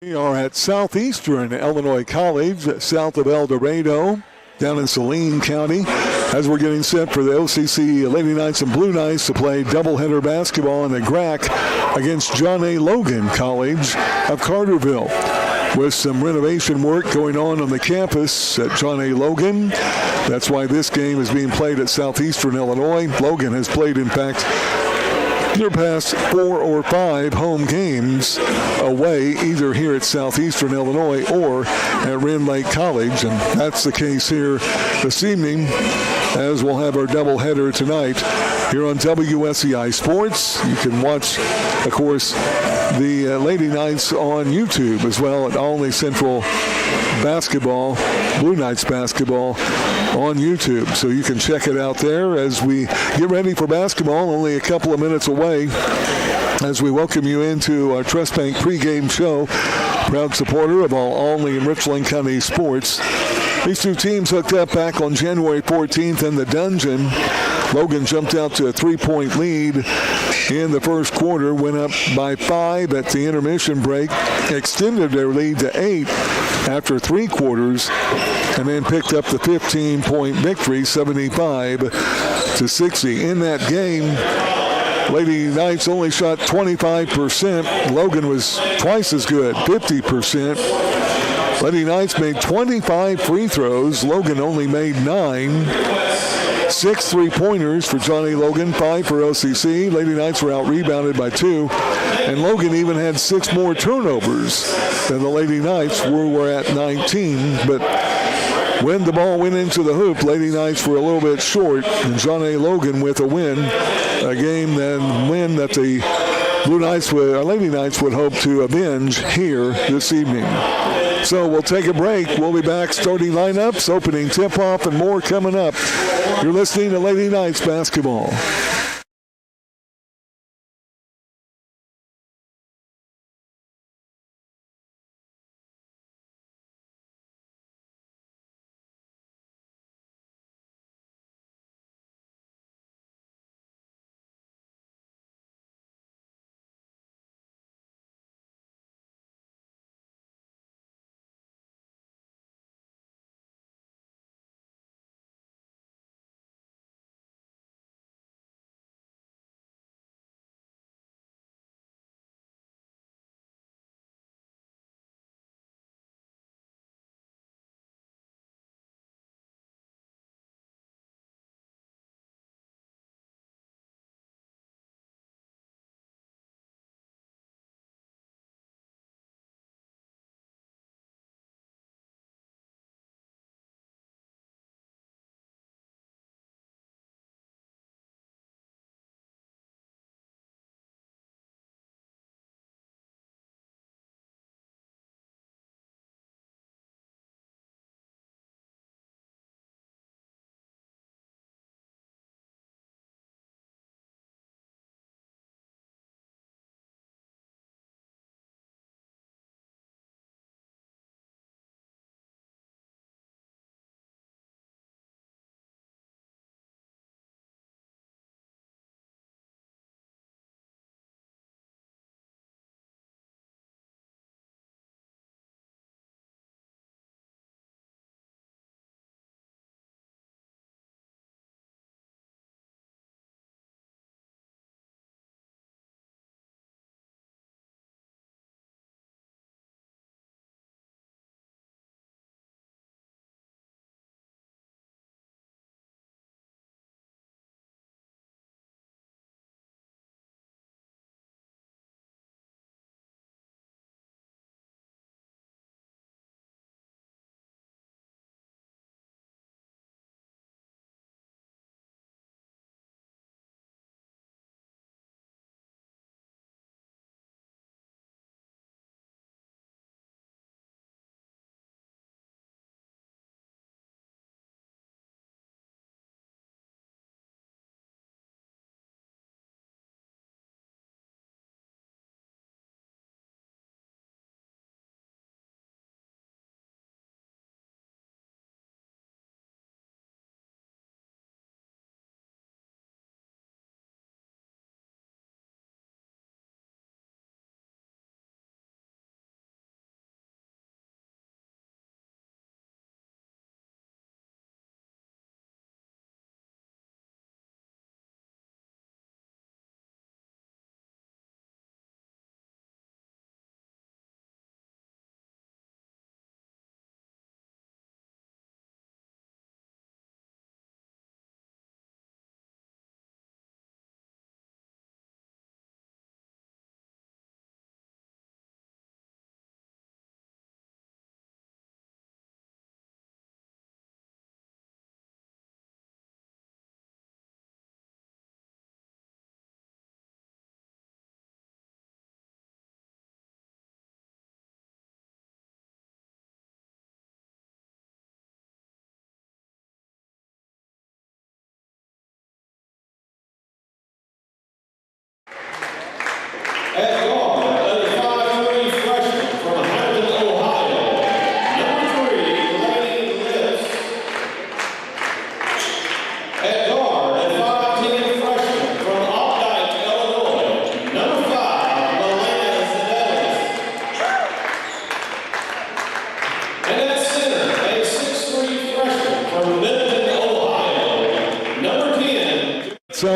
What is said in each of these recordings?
We are at Southeastern Illinois College, south of El Dorado, down in Saline County, as we're getting set for the OCC Lady Knights and Blue Knights to play doubleheader basketball in the GRAC against John A. Logan College of Carterville. With some renovation work going on the campus at John A. Logan. That's why this game is being played at Southeastern Illinois. Logan has played, in fact, their past 4 or 5 home games away, either here at Southeastern Illinois or at Rend Lake College. And that's the case here this evening, as we'll have our doubleheader tonight here on WSEI Sports. You can watch, of course, the Lady Knights on YouTube as well at Olney Central Basketball, Blue Knights Basketball on YouTube. So you can check it out there as we get ready for basketball, only a couple of minutes away, as we welcome you into our Trust Bank pregame show. Proud supporter of all Olney and Richland County sports. These two teams hooked up back on January 14th in the Dungeon. Logan jumped out to a 3-point lead in the first quarter, went up by 5 at the intermission break, extended their lead to 8 after 3 quarters, and then picked up the 15-point victory, 75-60. In that game, Lady Knights only shot 25%. Logan was twice as good, 50%. Lady Knights made 25 free throws. Logan only made 9. 6 3-pointers for Johnny Logan, 5 for OCC. Lady Knights were out-rebounded by 2. And Logan even had 6 more turnovers than the Lady Knights were at 19. But when the ball went into the hoop, Lady Knights were a little bit short. And John A. Logan with a win, a game that the Lady Knights would hope to avenge here this evening. So we'll take a break. We'll be back. Starting lineups, opening tip-off, and more coming up. You're listening to Lady Knights basketball.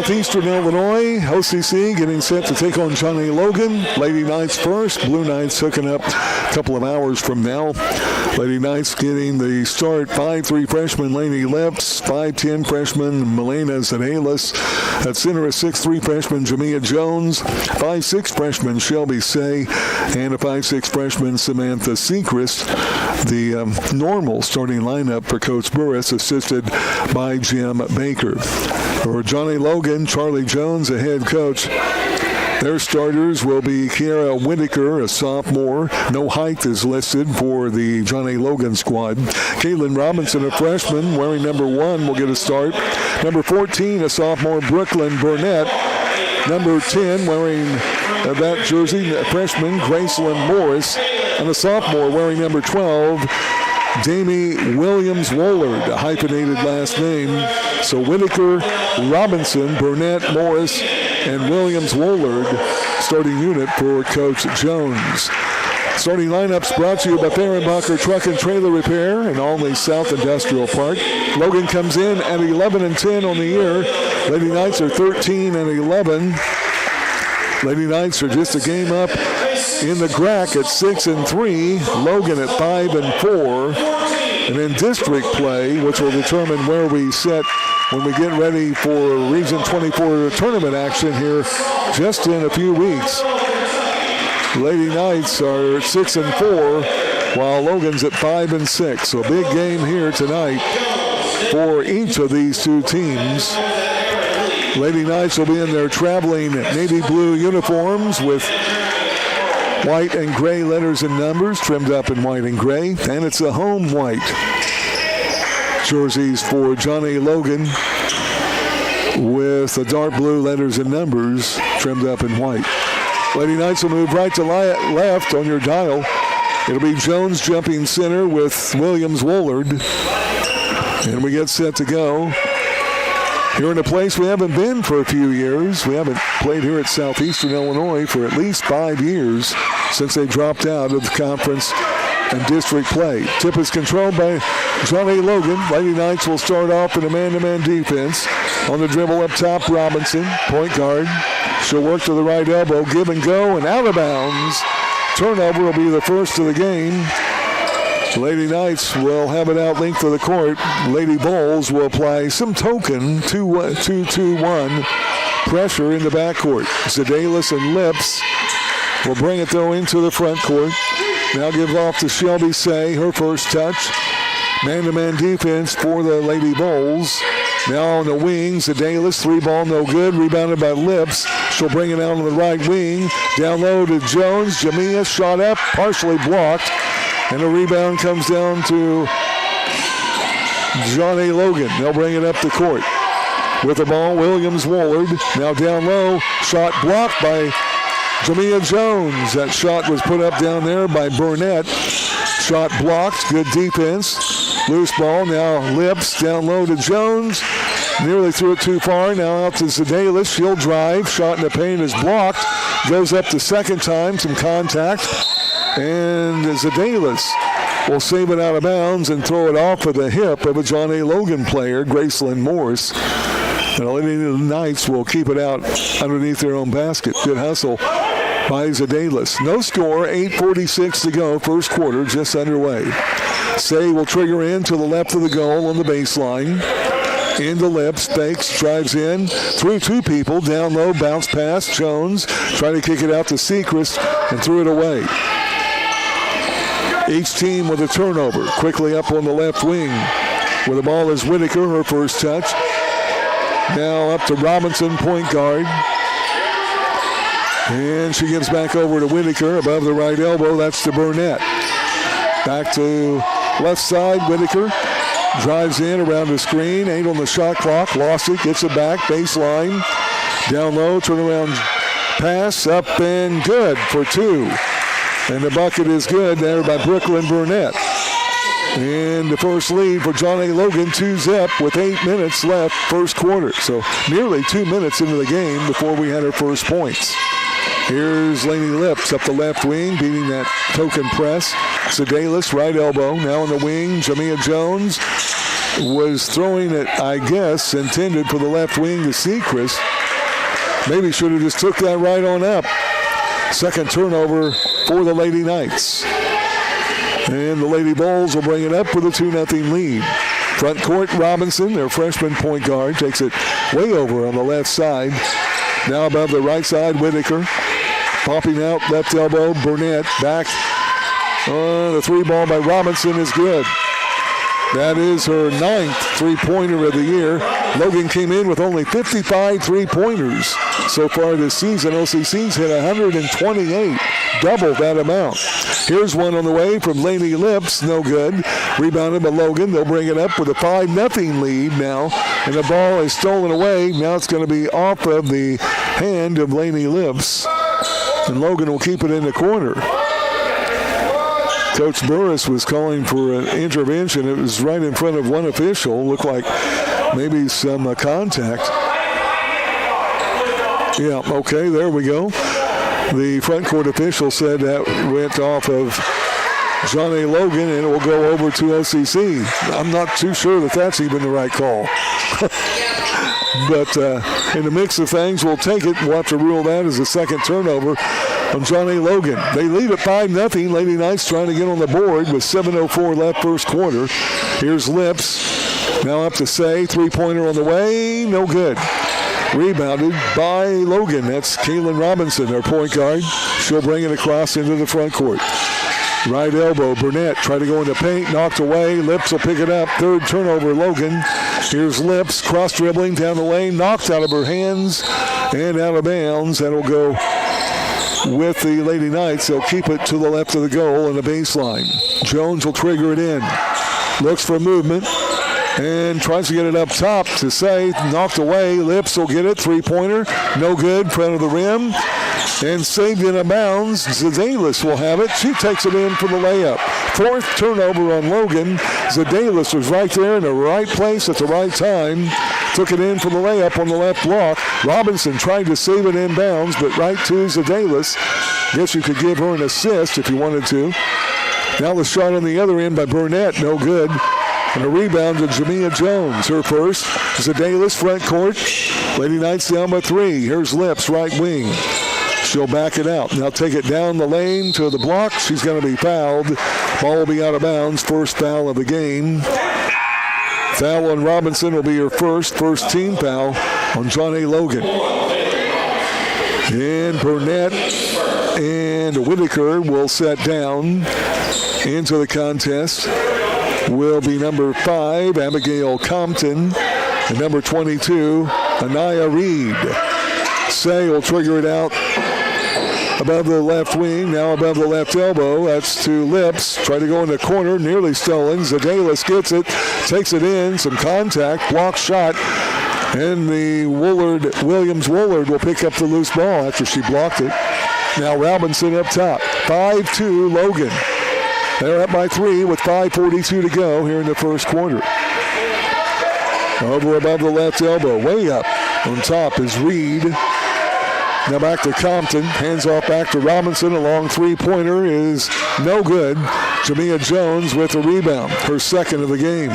Southeastern Illinois, OCC getting set to take on Johnny Logan. Lady Knights first. Blue Knights hooking up a couple of hours from now. Lady Knights getting the start. 5'3" freshman Lainey Lips. 5'10" freshman Milena Zanelis. At center, a 6'3" freshman Jamia Jones. 5'6" freshman Shelby Say. And a 5'6" freshman Samantha Sechrist. The normal starting lineup for Coach Burris, assisted by Jim Baker. For Johnny Logan, Charlie Jones, the head coach. Their starters will be Kiara Whitaker, a sophomore. No height is listed for the Johnny Logan squad. Caitlin Robinson, a freshman, wearing number 1, will get a start. Number 14, a sophomore, Brooklyn Burnett. Number 10, wearing that jersey, a freshman, Gracelyn Morris. And a sophomore wearing number 12, Damie Williams-Wollard, a hyphenated last name. So Whitaker, Robinson, Burnett, Morris, and Williams-Wollard starting unit for Coach Jones. Starting lineups brought to you by Fehrenbacher Truck and Trailer Repair in Alney South Industrial Park. Logan comes in at 11-10 on the year. Lady Knights are 13-11. Lady Knights are just a game up in the GRAC at 6-3. Logan at 5-4. And in district play, which will determine where we sit when we get ready for Region 24 tournament action here just in a few weeks. Lady Knights are 6-4, while Logan's at 5-6. So a big game here tonight for each of these two teams. Lady Knights will be in their traveling navy blue uniforms with white and gray letters and numbers, trimmed up in white and gray. And it's a home white jerseys for Johnny Logan with the dark blue letters and numbers trimmed up in white. Lady Knights will move right to left on your dial. It'll be Jones jumping center with Williams-Wollard. And we get set to go. Here in a place we haven't been for a few years. We haven't played here at Southeastern Illinois for at least 5 years since they dropped out of the conference and district play. Tip is controlled by Johnny Logan. Lady Knights will start off in a man-to-man defense. On the dribble up top, Robinson, point guard. She'll work to the right elbow, give and go, and out of bounds. Turnover will be the first of the game. Lady Knights will have it out length of the court. Lady Bulls will apply some token 2-2-1 pressure in the backcourt. Zadelis and Lips will bring it, though, into the front court. Now give off to Shelby Say, her first touch. Man-to-man defense for the Lady Bulls. Now on the wing, Zadelis, 3-ball, no good. Rebounded by Lips. She'll bring it out on the right wing. Down low to Jones. Jamia shot up, partially blocked. And the rebound comes down to Johnny Logan. They'll bring it up the court. With the ball, Williams-Wollard. Now down low. Shot blocked by Jamia Jones. That shot was put up down there by Burnett. Shot blocked. Good defense. Loose ball. Now Lips down low to Jones. Nearly threw it too far. Now out to Zadelis. She'll drive. Shot in the paint is blocked. Goes up the second time. Some contact. And Zadelis will save it out of bounds and throw it off of the hip of a Johnny Logan player, Gracelyn Morris. And the Lady Knights will keep it out underneath their own basket. Good hustle by Zadelis. No score, 8:46 to go. First quarter just underway. Say will trigger in to the left of the goal on the baseline. Into Lips, fakes, drives in, through two people, down low, bounce pass, Jones, trying to kick it out to Sechrist, and threw it away. Each team with a turnover. Quickly up on the left wing. Where the ball is Whitaker, her first touch. Now up to Robinson, point guard. And she gives back over to Whitaker above the right elbow. That's to Burnett. Back to left side, Whitaker. Drives in around the screen. 8 on the shot clock. Lost it. Gets it back. Baseline. Down low. Turnaround pass. Up and good for 2. And the bucket is good there by Brooklyn Burnett. And the first lead for Johnny Logan, 2-zip with 8 minutes left first quarter. So nearly 2 minutes into the game before we had our first points. Here's Lainey Lips up the left wing, beating that token press. Zadelis, right elbow. Now on the wing, Jamia Jones. was throwing it, I guess, intended for the left wing to Sechrist. Maybe should have just took that right on up. Second turnover for the Lady Knights. And the Lady Bulls will bring it up with a 2-0 lead. Front court, Robinson, their freshman point guard, takes it way over on the left side. Now above the right side, Whitaker. Popping out, left elbow, Burnett. Back. The three ball by Robinson is good. That is her 9th three-pointer of the year. Logan came in with only 55 three-pointers so far this season. OCC's hit 128, double that amount. Here's one on the way from Lainey Lips, no good. Rebounded by Logan. They'll bring it up with a 5-0 lead now, and the ball is stolen away. Now it's going to be off of the hand of Lainey Lips, and Logan will keep it in the corner. Coach Burris was calling for an intervention. It was right in front of one official. Looked like maybe some contact. Yeah, okay, there we go. The front court official said that went off of Johnny Logan, and it will go over to OCC. I'm not too sure that that's even the right call. But in the mix of things, we'll take it. We'll have to rule that as a second turnover on Johnny Logan. They lead at 5-0. Lady Knights trying to get on the board with 7:04 left first quarter. Here's Lips. Now up to Say. Three-pointer on the way. No good. Rebounded by Logan. That's Kaylin Robinson, our point guard. She'll bring it across into the front court. Right elbow, Burnett try to go in the paint, knocked away. Lips will pick it up. Third turnover, Logan. Here's Lips, cross-dribbling down the lane, knocked out of her hands and out of bounds. That'll go with the Lady Knights. They'll keep it to the left of the goal in the baseline. Jones will trigger it in. Looks for movement and tries to get it up top to Say. Knocked away. Lips will get it. Three-pointer. No good. Front of the rim. And saved in a bounds. Zedalis will have it. She takes it in for the layup. Fourth turnover on Logan. Zedalis was right there in the right place at the right time. Took it in for the layup on the left block. Robinson tried to save it in bounds, but right to Zedalis. Guess you could give her an assist if you wanted to. Now the shot on the other end by Burnett. No good. And a rebound to Jamia Jones. Her first. Zedalis front court. Lady Knights down by 3. Here's Lips, right wing. She'll back it out. Now take it down the lane to the block. She's going to be fouled. Ball will be out of bounds. First foul of the game. Foul on Robinson will be her first team foul on Johnny Logan. And Burnett and Whitaker will set down into the contest. Will be number 5, Abigail Compton, and number 22, Anaya Reed. Say will trigger it out above the left wing, now above the left elbow. That's to Lips. Try to go in the corner, nearly stolen. Zedalis gets it, takes it in, some contact, block shot, and the Williams Woolard will pick up the loose ball after she blocked it. Now Robinson up top. 5-2 Logan. They're up by 3 with 5:42 to go here in the first quarter. Over above the left elbow, way up. On top is Reed. Now back to Compton. Hands off back to Robinson. A long three-pointer is no good. Jamia Jones with a rebound. Her second of the game.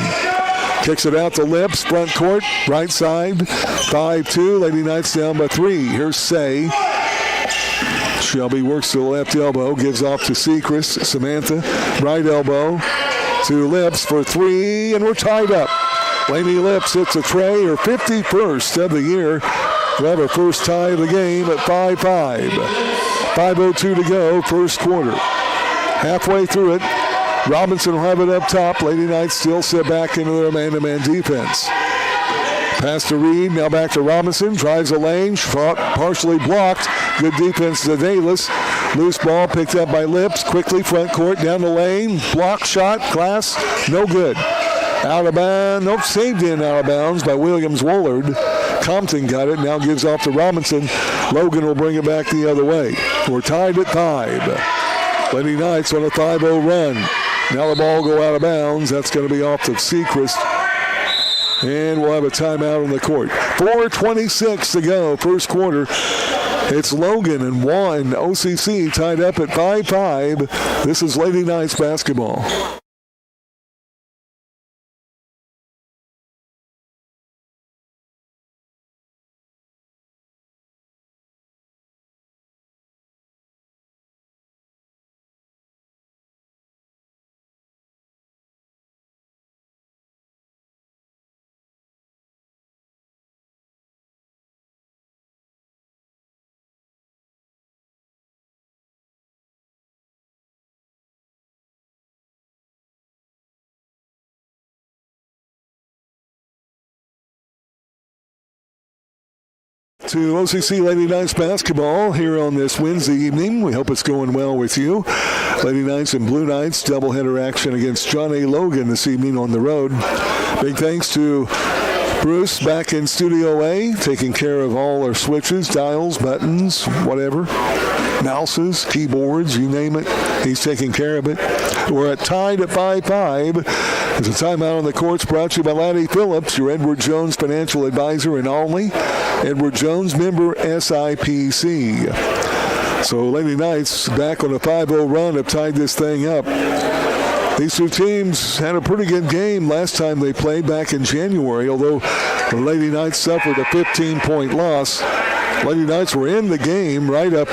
Kicks it out to Lips. Front court. Right side. 5-2. Lady Knights down by 3. Here's Say. Shelby works to the left elbow. Gives off to Sechrist. Samantha. Right elbow to Lips for 3. And we're tied up. Lainey Lips hits a tray. Her 51st of the year. We'll have our first tie of the game at 5-5. 5:02 to go, first quarter. Halfway through it, Robinson will have it up top. Lady Knights still sit back into their man-to-man defense. Pass to Reed, now back to Robinson. Drives the lane, shot partially blocked. Good defense to Davis. Loose ball picked up by Lips. Quickly front court, down the lane. Block shot, glass, no good. Out of bounds, nope, saved in out of bounds by Williams Woolard. Compton got it, now gives off to Robinson. Logan will bring it back the other way. We're tied at 5. Lady Knights on a 5-0 run. Now the ball will go out of bounds. That's going to be off to Sechrist. And we'll have a timeout on the court. 4:26 to go, first quarter. It's Logan and OCC tied up at 5-5. This is Lady Knights basketball. To OCC Lady Knights basketball here on this Wednesday evening. We hope it's going well with you. Lady Knights and Blue Knights doubleheader action against John A. Logan this evening on the road. Big thanks to Bruce back in Studio A, taking care of all our switches, dials, buttons, whatever, mouses, keyboards, you name it. He's taking care of it. We're tied at 5-5. There's a timeout on the courts brought to you by Laddie Phillips, your Edward Jones financial advisor in Olney. Edward Jones, member SIPC. So Lady Knights back on a 5-0 run have tied this thing up. These two teams had a pretty good game last time they played back in January, although the Lady Knights suffered a 15-point loss. Lady Knights were in the game right up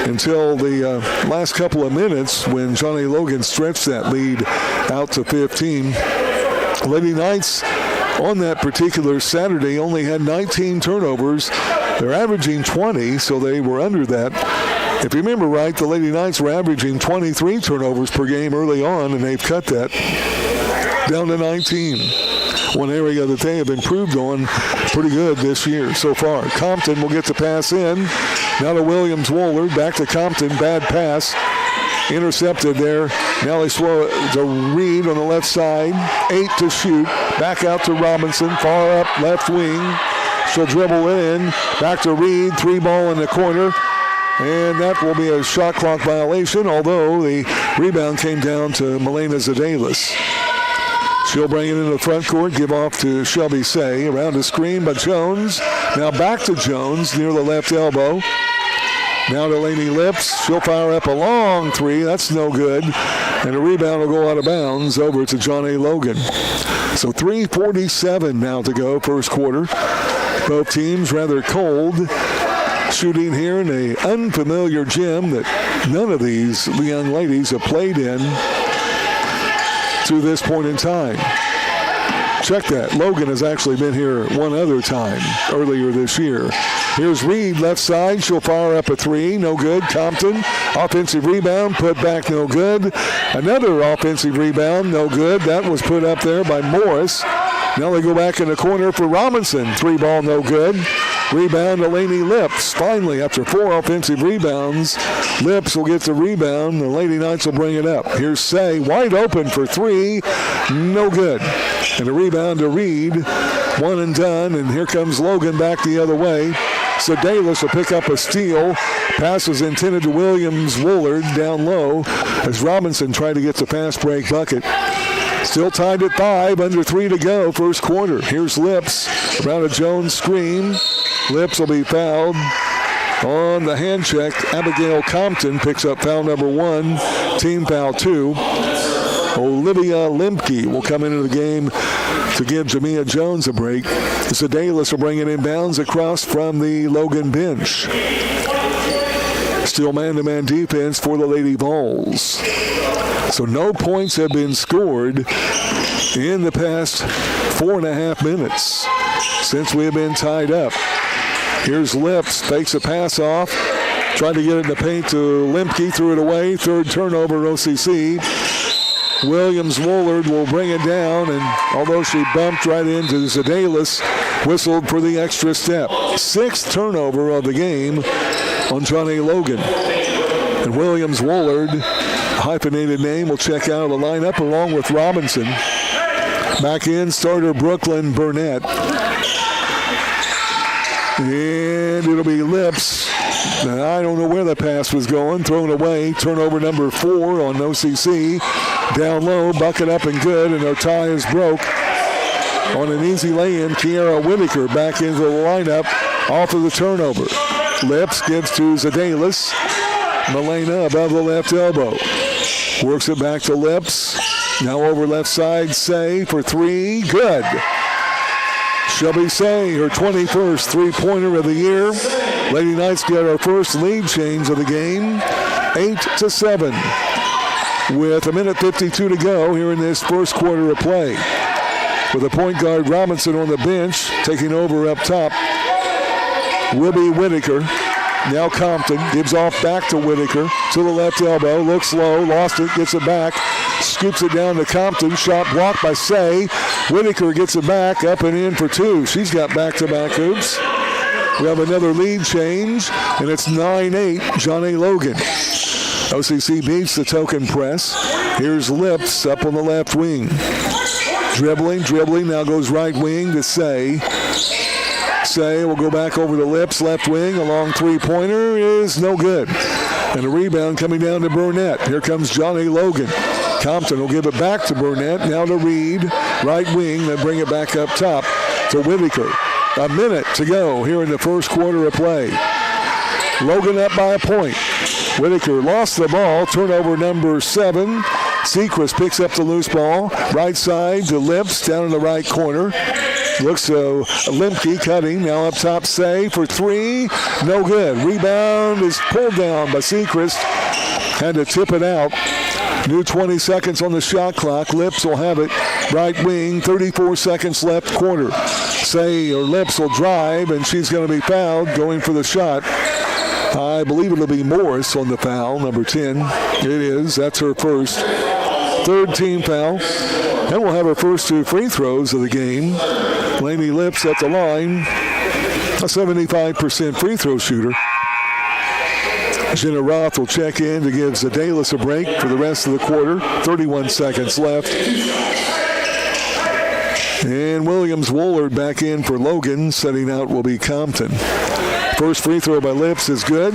until the last couple of minutes when John A. Logan stretched that lead out to 15. Lady Knights on that particular Saturday only had 19 turnovers. They're averaging 20, so they were under that. If you remember right, the Lady Knights were averaging 23 turnovers per game early on, and they've cut that down to 19. One area that they have improved on pretty good this year so far. Compton will get the pass in. Now to Williams-Woolard. Back to Compton. Bad pass. Intercepted there. Now they slow it to Reed on the left side. 8 to shoot. Back out to Robinson. Far up left wing. She'll dribble in. Back to Reed. 3 ball in the corner. And that will be a shot clock violation, although the rebound came down to Milena Zadelis. She'll bring it into the front court, give off to Shelby Say. Around the screen by Jones. Now back to Jones near the left elbow. Now to Lainey Lips. She'll fire up a long 3. That's no good. And the rebound will go out of bounds over to John A. Logan. So 3:47 now to go, first quarter. Both teams rather cold. Shooting here in an unfamiliar gym that none of these young ladies have played in to this point in time. Check that. Logan has actually been here one other time earlier this year. Here's Reed, left side. She'll fire up a 3. No good. Compton, offensive rebound, put back, no good. Another offensive rebound, no good. That was put up there by Morris. Now they go back in the corner for Robinson. 3 ball, no good. Rebound to Lainey Lips. Finally, after 4 offensive rebounds, Lips will get the rebound. The Lady Knights will bring it up. Here's Say, wide open for 3. No good. And a rebound to Reed. 1 and done. And here comes Logan back the other way. Sedalis will pick up a steal. Pass is intended to Williams-Woolard down low as Robinson tried to get the fast break bucket. Still tied at 5, under 3 to go, first quarter. Here's Lips around a Jones screen. Lips will be fouled on the hand check. Abigail Compton picks up foul number 1, team foul 2. Olivia Limke will come into the game to give Jamia Jones a break. Sedalis will bring it inbounds across from the Logan bench. Still man-to-man defense for the Lady Vols. So no points have been scored in the past 4.5 minutes since we have been tied up. Here's Lips, fakes a pass off, tried to get it in the paint to Limke, threw it away. 3rd turnover, OCC. Williams-Woolard will bring it down, and although she bumped right into Sedalis, whistled for the extra step. 6th turnover of the game on John A. Logan. And Williams-Woolard, hyphenated name, will check out of the lineup along with Robinson. Back in, starter Brooklyn Burnett. And it'll be Lips. I don't know where the pass was going. Thrown away. Turnover number 4 on OCC. Down low, bucket up and good, and our tie is broke. On an easy lay-in, Kiara Whitaker back into the lineup off of the turnover. Lips gives to Sedalis. Milena above the left elbow. Works it back to Lips. Now over left side, Say for 3. Good. Shelby Say, her 21st three-pointer of the year. Lady Knights get our first lead change of the game. 8-7. With 1:52 to go here in this first quarter of play. With a point guard Robinson on the bench, taking over up top. Wibby Whitaker. Now Compton gives off back to Whitaker. To the left elbow, looks low, lost it, gets it back. Scoops it down to Compton. Shot blocked by Say. Whitaker gets it back, up and in for 2. She's got back-to-back hoops. We have another lead change, and it's 9-8, Johnny Logan. OCC beats the token press. Here's Lips up on the left wing. Dribbling, now goes right wing to Say. Say will go back over the Lips, left wing, a long three-pointer is no good. And a rebound coming down to Burnett. Here comes Johnny Logan. Compton will give it back to Burnett, now to Reed, right wing, then bring it back up top to Whitaker. A minute to go here in the first quarter of play. Logan up by a point. Whitaker lost the ball, turnover number 7. Sechrist picks up the loose ball, right side to Lips, down in the right corner. Looks to Lemke cutting, now up top Say for 3, no good. Rebound is pulled down by Sechrist. Had to tip it out. New 20 seconds on the shot clock. Lips will have it. Right wing, 34 seconds left quarter. Lips will drive, and she's going to be fouled going for the shot. I believe it'll be Morris on the foul, number 10. It is. That's her first. Third team foul. And we'll have her first 2 free throws of the game. Lainey Lips at the line. A 75% free throw shooter. Jenna Roth will check in to give Zedalis a break for the rest of the quarter. 31 seconds left. And Williams Woolard back in for Logan. Setting out will be Compton. First free throw by Lips is good.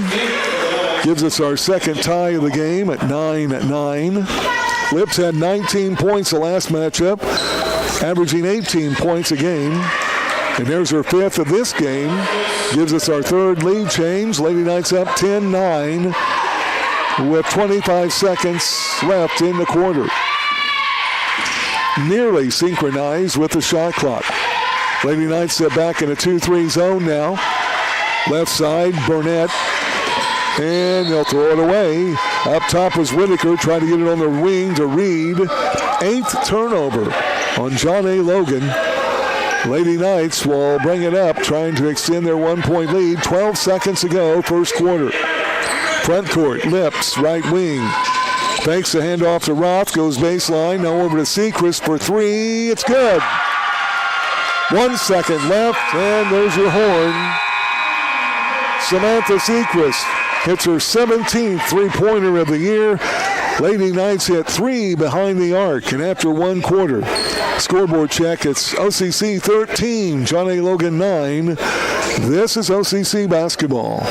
Gives us our second tie of the game at 9-9. Lips had 19 points the last matchup, averaging 18 points a game. And there's her 5th of this game. Gives us our third lead change. Lady Knights up 10-9 with 25 seconds left in the quarter. Nearly synchronized with the shot clock. Lady Knights back in a 2-3 zone now. Left side, Burnett. And they'll throw it away. Up top was Whitaker trying to get it on the wing to Reed. 8th turnover on John A. Logan. Lady Knights will bring it up, trying to extend their 1-point lead. 12 seconds to go, first quarter. Front court, Lips, right wing. Fakes the handoff to Roth, goes baseline. Now over to Sechrist for 3. It's good. 1 second left, and there's your horn. Samantha Sechrist hits her 17th three-pointer of the year. Lady Knights hit 3 behind the arc, and after 1 quarter. Scoreboard check, it's OCC 13, John A. Logan 9. This is OCC basketball.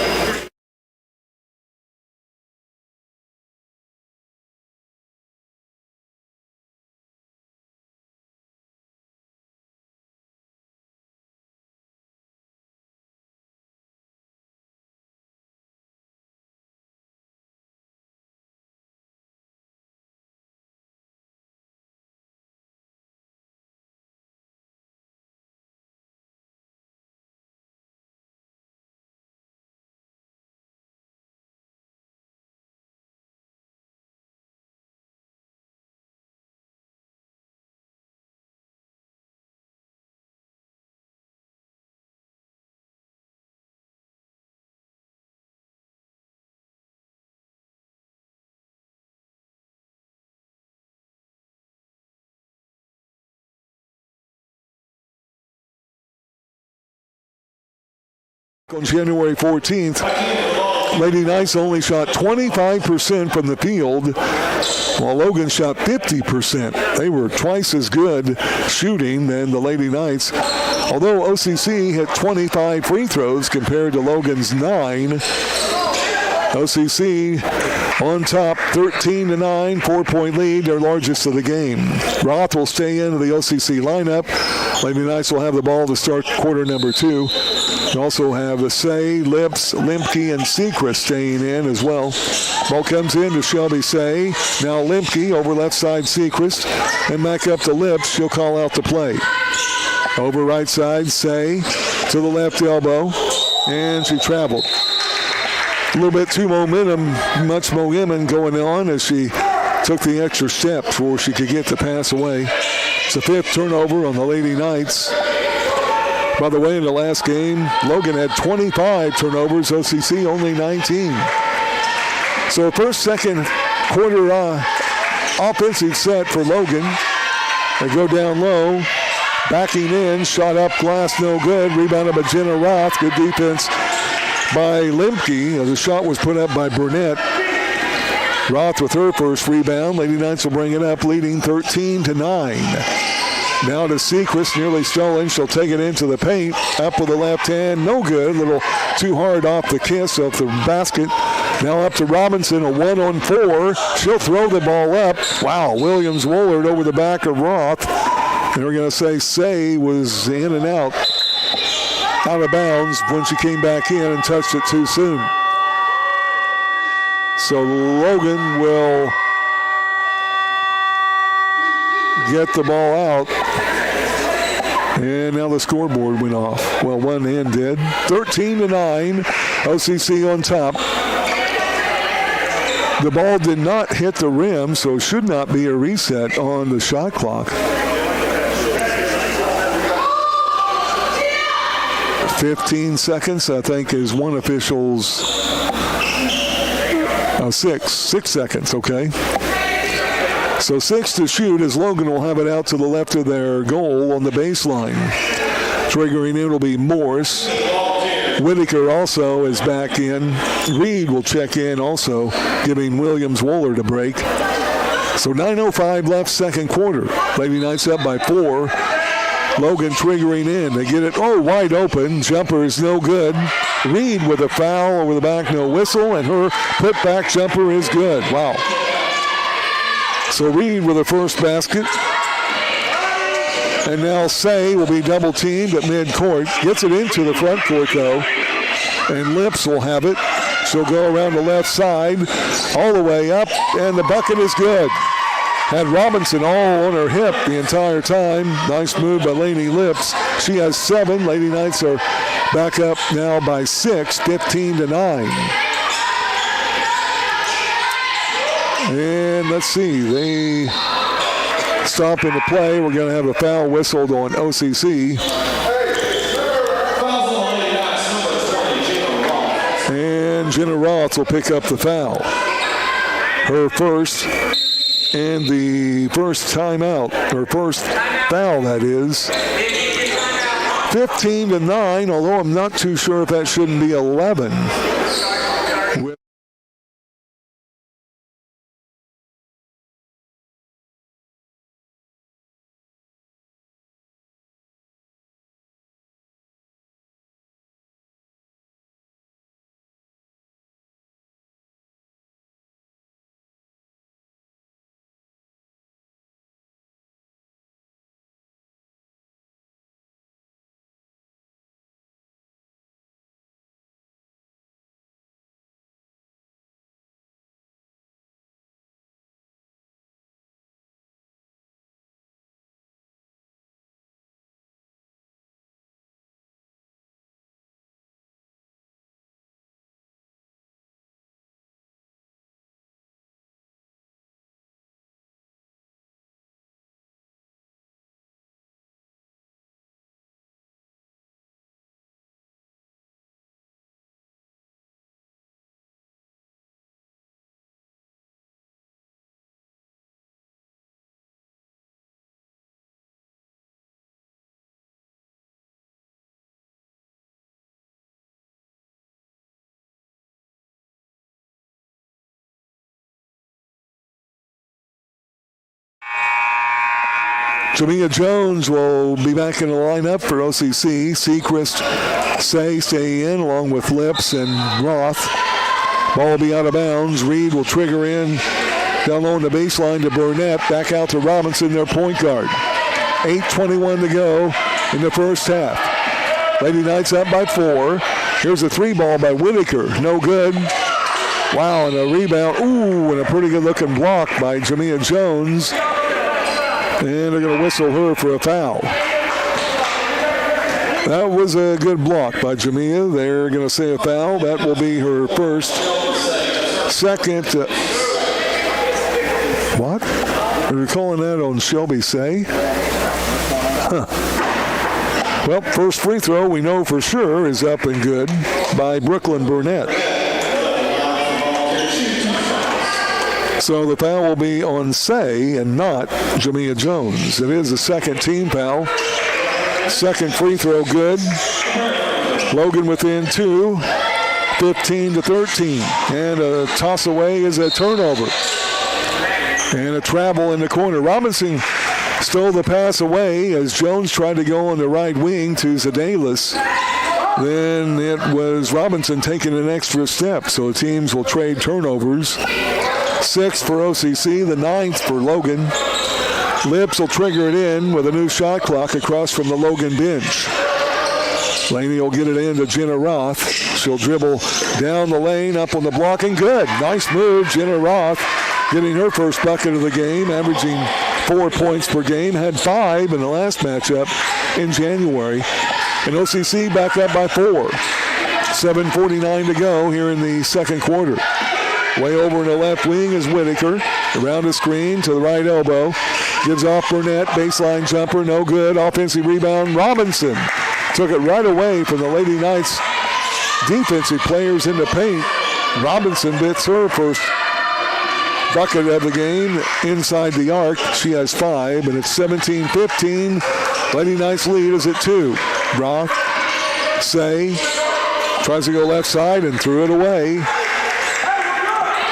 On January 14th, Lady Knights only shot 25% from the field, while Logan shot 50%. They were twice as good shooting than the Lady Knights. Although OCC hit 25 free throws compared to Logan's 9, OCC on top, 13-9, 4-point lead, their largest of the game. Roth will stay into the OCC lineup. Lady Knights will have the ball to start quarter number 2. We also have Say, Lips, Lemke, and Sechrist staying in as well. Ball comes in to Shelby Say. Now Lemke over left side Sechrist. And back up to Lips. She'll call out the play. Over right side, Say to the left elbow. And she traveled. A little bit too much momentum going on as she took the extra step before she could get the pass away. It's the 5th turnover on the Lady Knights. By the way, in the last game, Logan had 25 turnovers, OCC only 19. So first, second quarter offensive set for Logan. They go down low. Backing in, shot up glass, no good. Rebounded by Jenna Roth. Good defense by Lemke as the shot was put up by Burnett. Roth with her first rebound. Lady Knights will bring it up, leading 13-9. Now to Seacrest, nearly stolen. She'll take it into the paint. Up with the left hand, no good. A little too hard off the kiss of the basket. Now up to Robinson, a 1-on-4. She'll throw the ball up. Wow, Williams-Woolard over the back of Roth. And we're going to say was in and out of bounds when she came back in and touched it too soon. So Logan will get the ball out. And now the scoreboard went off. Well, one end did. 13-9, OCC on top. The ball did not hit the rim, so it should not be a reset on the shot clock. 15 seconds, I think, is one official's 6 seconds, okay. So 6 to shoot as Logan will have it out to the left of their goal on the baseline. Triggering in will be Morse. Whitaker also is back in. Reed will check in also, giving Williams-Woolard a break. So 9:05 left, second quarter. Lady Knights up by 4. Logan triggering in. They get it, wide open. Jumper is no good. Reed with a foul over the back, no whistle, and her put-back jumper is good. Wow. So Reed with her first basket. And now Say will be double-teamed at midcourt. Gets it into the front court, though. And Lips will have it. She'll go around the left side, all the way up, and the bucket is good. Had Robinson all on her hip the entire time. Nice move by Lainey Lips. She has 7. Lady Knights are back up now by 6, 15-9. And let's see, they stop in the play. We're going to have a foul whistled on OCC. And Jenna Roth will pick up the foul. Her first. And the first timeout, or first foul, that is. 15-9, although I'm not too sure if that shouldn't be 11. Jamia Jones will be back in the lineup for OCC. Seacrest, stay in along with Lips and Roth. Ball will be out of bounds. Reed will trigger in down low on the baseline to Burnett. Back out to Robinson, their point guard. 8:21 to go in the first half. Lady Knights up by 4. Here's a 3-ball by Whitaker. No good. Wow, and a rebound. Ooh, and a pretty good-looking block by Jamia Jones. And they're going to whistle her for a foul. That was a good block by Jamia. They're going to say a foul. That will be her first. Second. What? Are we calling that on Shelby Say? Huh. Well, first free throw we know for sure is up and good by Brooklyn Burnett. So the foul will be on Say and not Jamia Jones. It is a second team foul. Second free throw good. Logan within 2, 15-13. And a toss away is a turnover. And a travel in the corner. Robinson stole the pass away as Jones tried to go on the right wing to Zedalis. Then it was Robinson taking an extra step. So the teams will trade turnovers. 6th for OCC, the 9th for Logan. Lips will trigger it in with a new shot clock across from the Logan bench. Laney will get it in to Jenna Roth. She'll dribble down the lane, up on the block, and good. Nice move, Jenna Roth getting her first bucket of the game, averaging 4 points per game. Had 5 in the last matchup in January. And OCC back up by 4. 7:49 to go here in the second quarter. Way over in the left wing is Whitaker. Around the screen to the right elbow. Gives off Burnett. Baseline jumper. No good. Offensive rebound. Robinson took it right away from the Lady Knights defensive players in the paint. Robinson bits her first bucket of the game inside the arc. She has 5, and it's 17-15. Lady Knights lead is at 2. Roth, Say, tries to go left side and threw it away.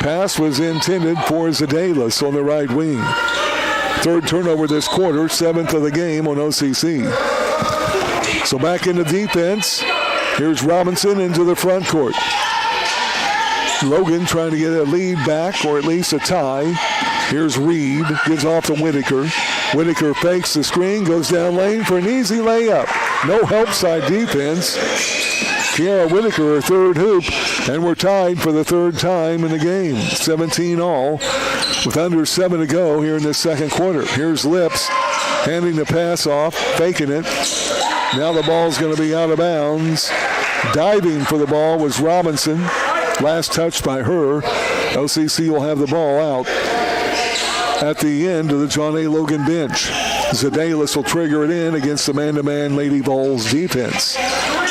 Pass was intended for Zedalis on the right wing. Third turnover this quarter, 7th of the game on OCC. So back into defense. Here's Robinson into the front court. Logan trying to get a lead back, or at least a tie. Here's Reed, gives off to Whitaker. Whitaker fakes the screen, goes down lane for an easy layup. No help side defense. Kiara Whitaker, her third hoop, and we're tied for the third time in the game. 17 all, with under 7 to go here in this second quarter. Here's Lips, handing the pass off, faking it. Now the ball's going to be out of bounds. Diving for the ball was Robinson. Last touch by her. OCC will have the ball out at the end of the John A. Logan bench. Zedalis will trigger it in against the man-to-man Lady Vols defense.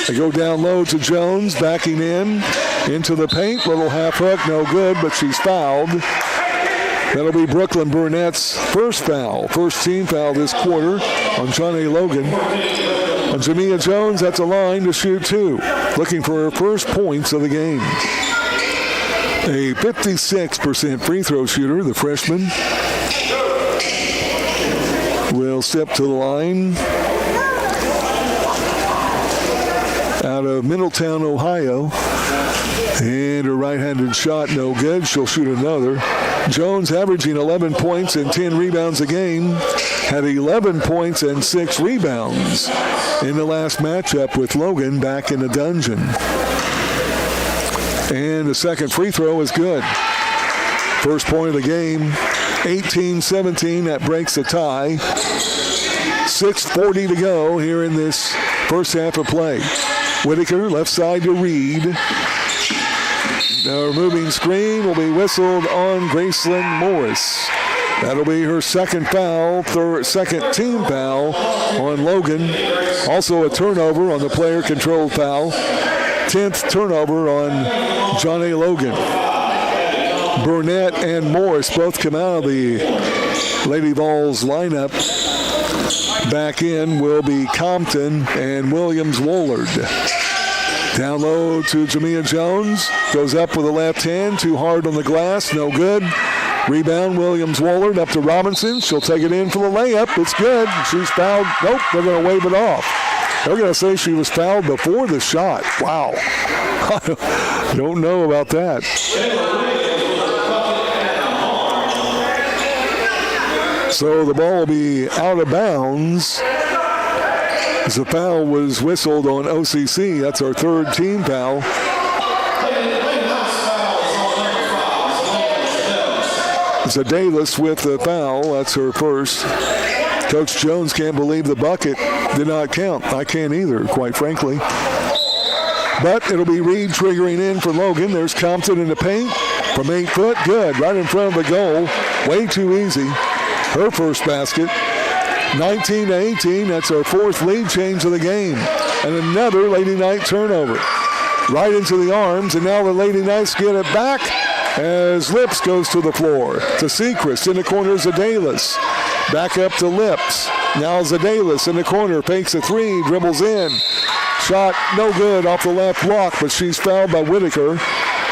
They go down low to Jones, backing in into the paint. Little half hook, no good, but she's fouled. That'll be Brooklyn Burnett's first foul. First team foul this quarter on John A. Logan. And Jamia Jones, that's a line to shoot 2. Looking for her first points of the game. A 56% free throw shooter, the freshman, will step to the line out of Middletown, Ohio. And her right-handed shot, no good. She'll shoot another. Jones averaging 11 points and 10 rebounds a game. Had 11 points and 6 rebounds in the last matchup with Logan back in the dungeon. And the second free throw is good. First point of the game, 18-17. That breaks the tie. 6:40 to go here in this first half of play. Whitaker, left side to Reed. Now, moving screen will be whistled on Graceland Morris. That'll be her second foul, second team foul on Logan. Also a turnover on the player-controlled foul. 10th turnover on John A. Logan. Burnett and Morris both come out of the Lady Vols lineup. Back in will be Compton and Williams-Woolard. Down low to Jamia Jones. Goes up with the left hand. Too hard on the glass. No good. Rebound, Williams-Woolard up to Robinson. She'll take it in for the layup. It's good. She's fouled. Nope, they're going to wave it off. They're going to say she was fouled before the shot. Wow. I don't know about that. So the ball will be out of bounds. The foul was whistled on OCC. That's our third team foul. Zedalis with the foul. That's her first. Coach Jones can't believe the bucket did not count. I can't either, quite frankly. But it'll be Reed triggering in for Logan. There's Compton in the paint from 8 foot. Good, right in front of the goal. Way too easy. Her first basket. 19-18. That's our fourth lead change of the game. And another Lady Knight turnover. Right into the arms, and now the Lady Knights get it back as Lips goes to the floor. To Sechrist in the corner, Zedalis. Back up to Lips. Now Zedalis in the corner, fakes a three, dribbles in. Shot no good off the left block, but she's fouled by Whitaker.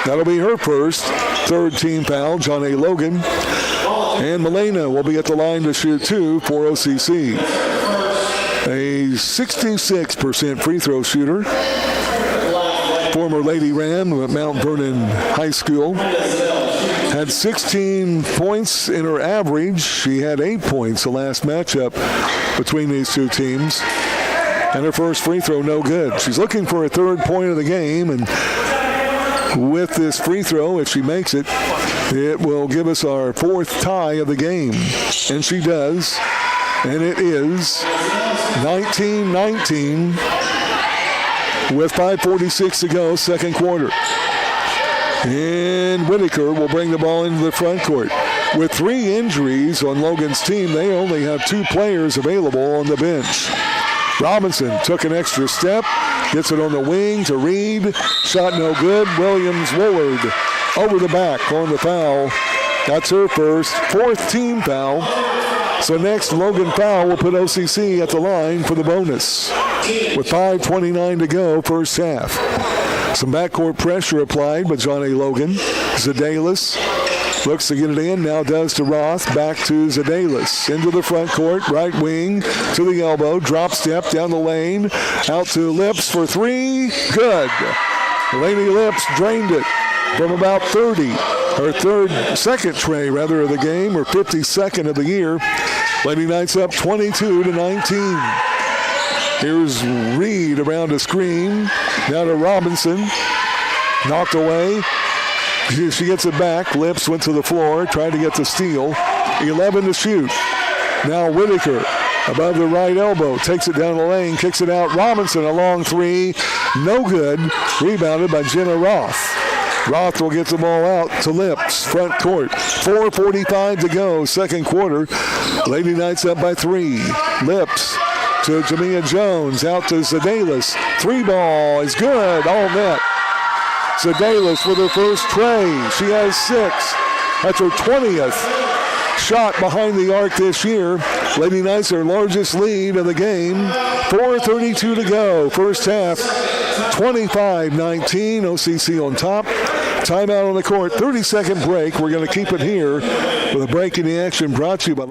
That'll be her first. Third team foul, John A. Logan. And Milena will be at the line to shoot two for OCC. A 66% free throw shooter. Former Lady Ram at Mount Vernon High School. Had 16 points in her average. She had 8 points the last matchup between these two teams. And her first free throw, no good. She's looking for a third point of the game, and with this free throw, if she makes it, it will give us our fourth tie of the game. And she does, and it is 19-19 with 5:46 to go, second quarter. And Whitaker will bring the ball into the front court. With 3 injuries on Logan's team, they only have 2 players available on the bench. Robinson took an extra step, gets it on the wing to Reed. Shot no good. Williams-Woolard over the back on the foul. That's her first, fourth team foul. So next Logan foul will put OCC at the line for the bonus. With 5:29 to go, first half. Some backcourt pressure applied by John A. Logan. Zedalis looks to get it in, now does to Roth. Back to Zedalis. Into the front court, right wing to the elbow. Drop step down the lane. Out to Lips for three. Good. Lainey Lips drained it from about 30. Her second tray of the game, or 52nd of the year. Lady Knights up 22-19. Here's Reed around the screen. Now to Robinson. Knocked away. She gets it back. Lips went to the floor. Tried to get the steal. 11 to shoot. Now Whitaker above the right elbow. Takes it down the lane. Kicks it out. Robinson a long three. No good. Rebounded by Jenna Roth. Roth will get the ball out to Lips. Front court. 4:45 to go. Second quarter. Lady Knights up by 3. Lips to Jamia Jones. Out to Zedalis. Three ball is good. All net. Zedalis with her first tray. She has 6. That's her 20th shot behind the arc this year. Lady Knights, their largest lead of the game. 4:32 to go. First half. 25-19. OCC on top. Timeout on the court. 30-second break. We're going to keep it here with a break in the action brought to you by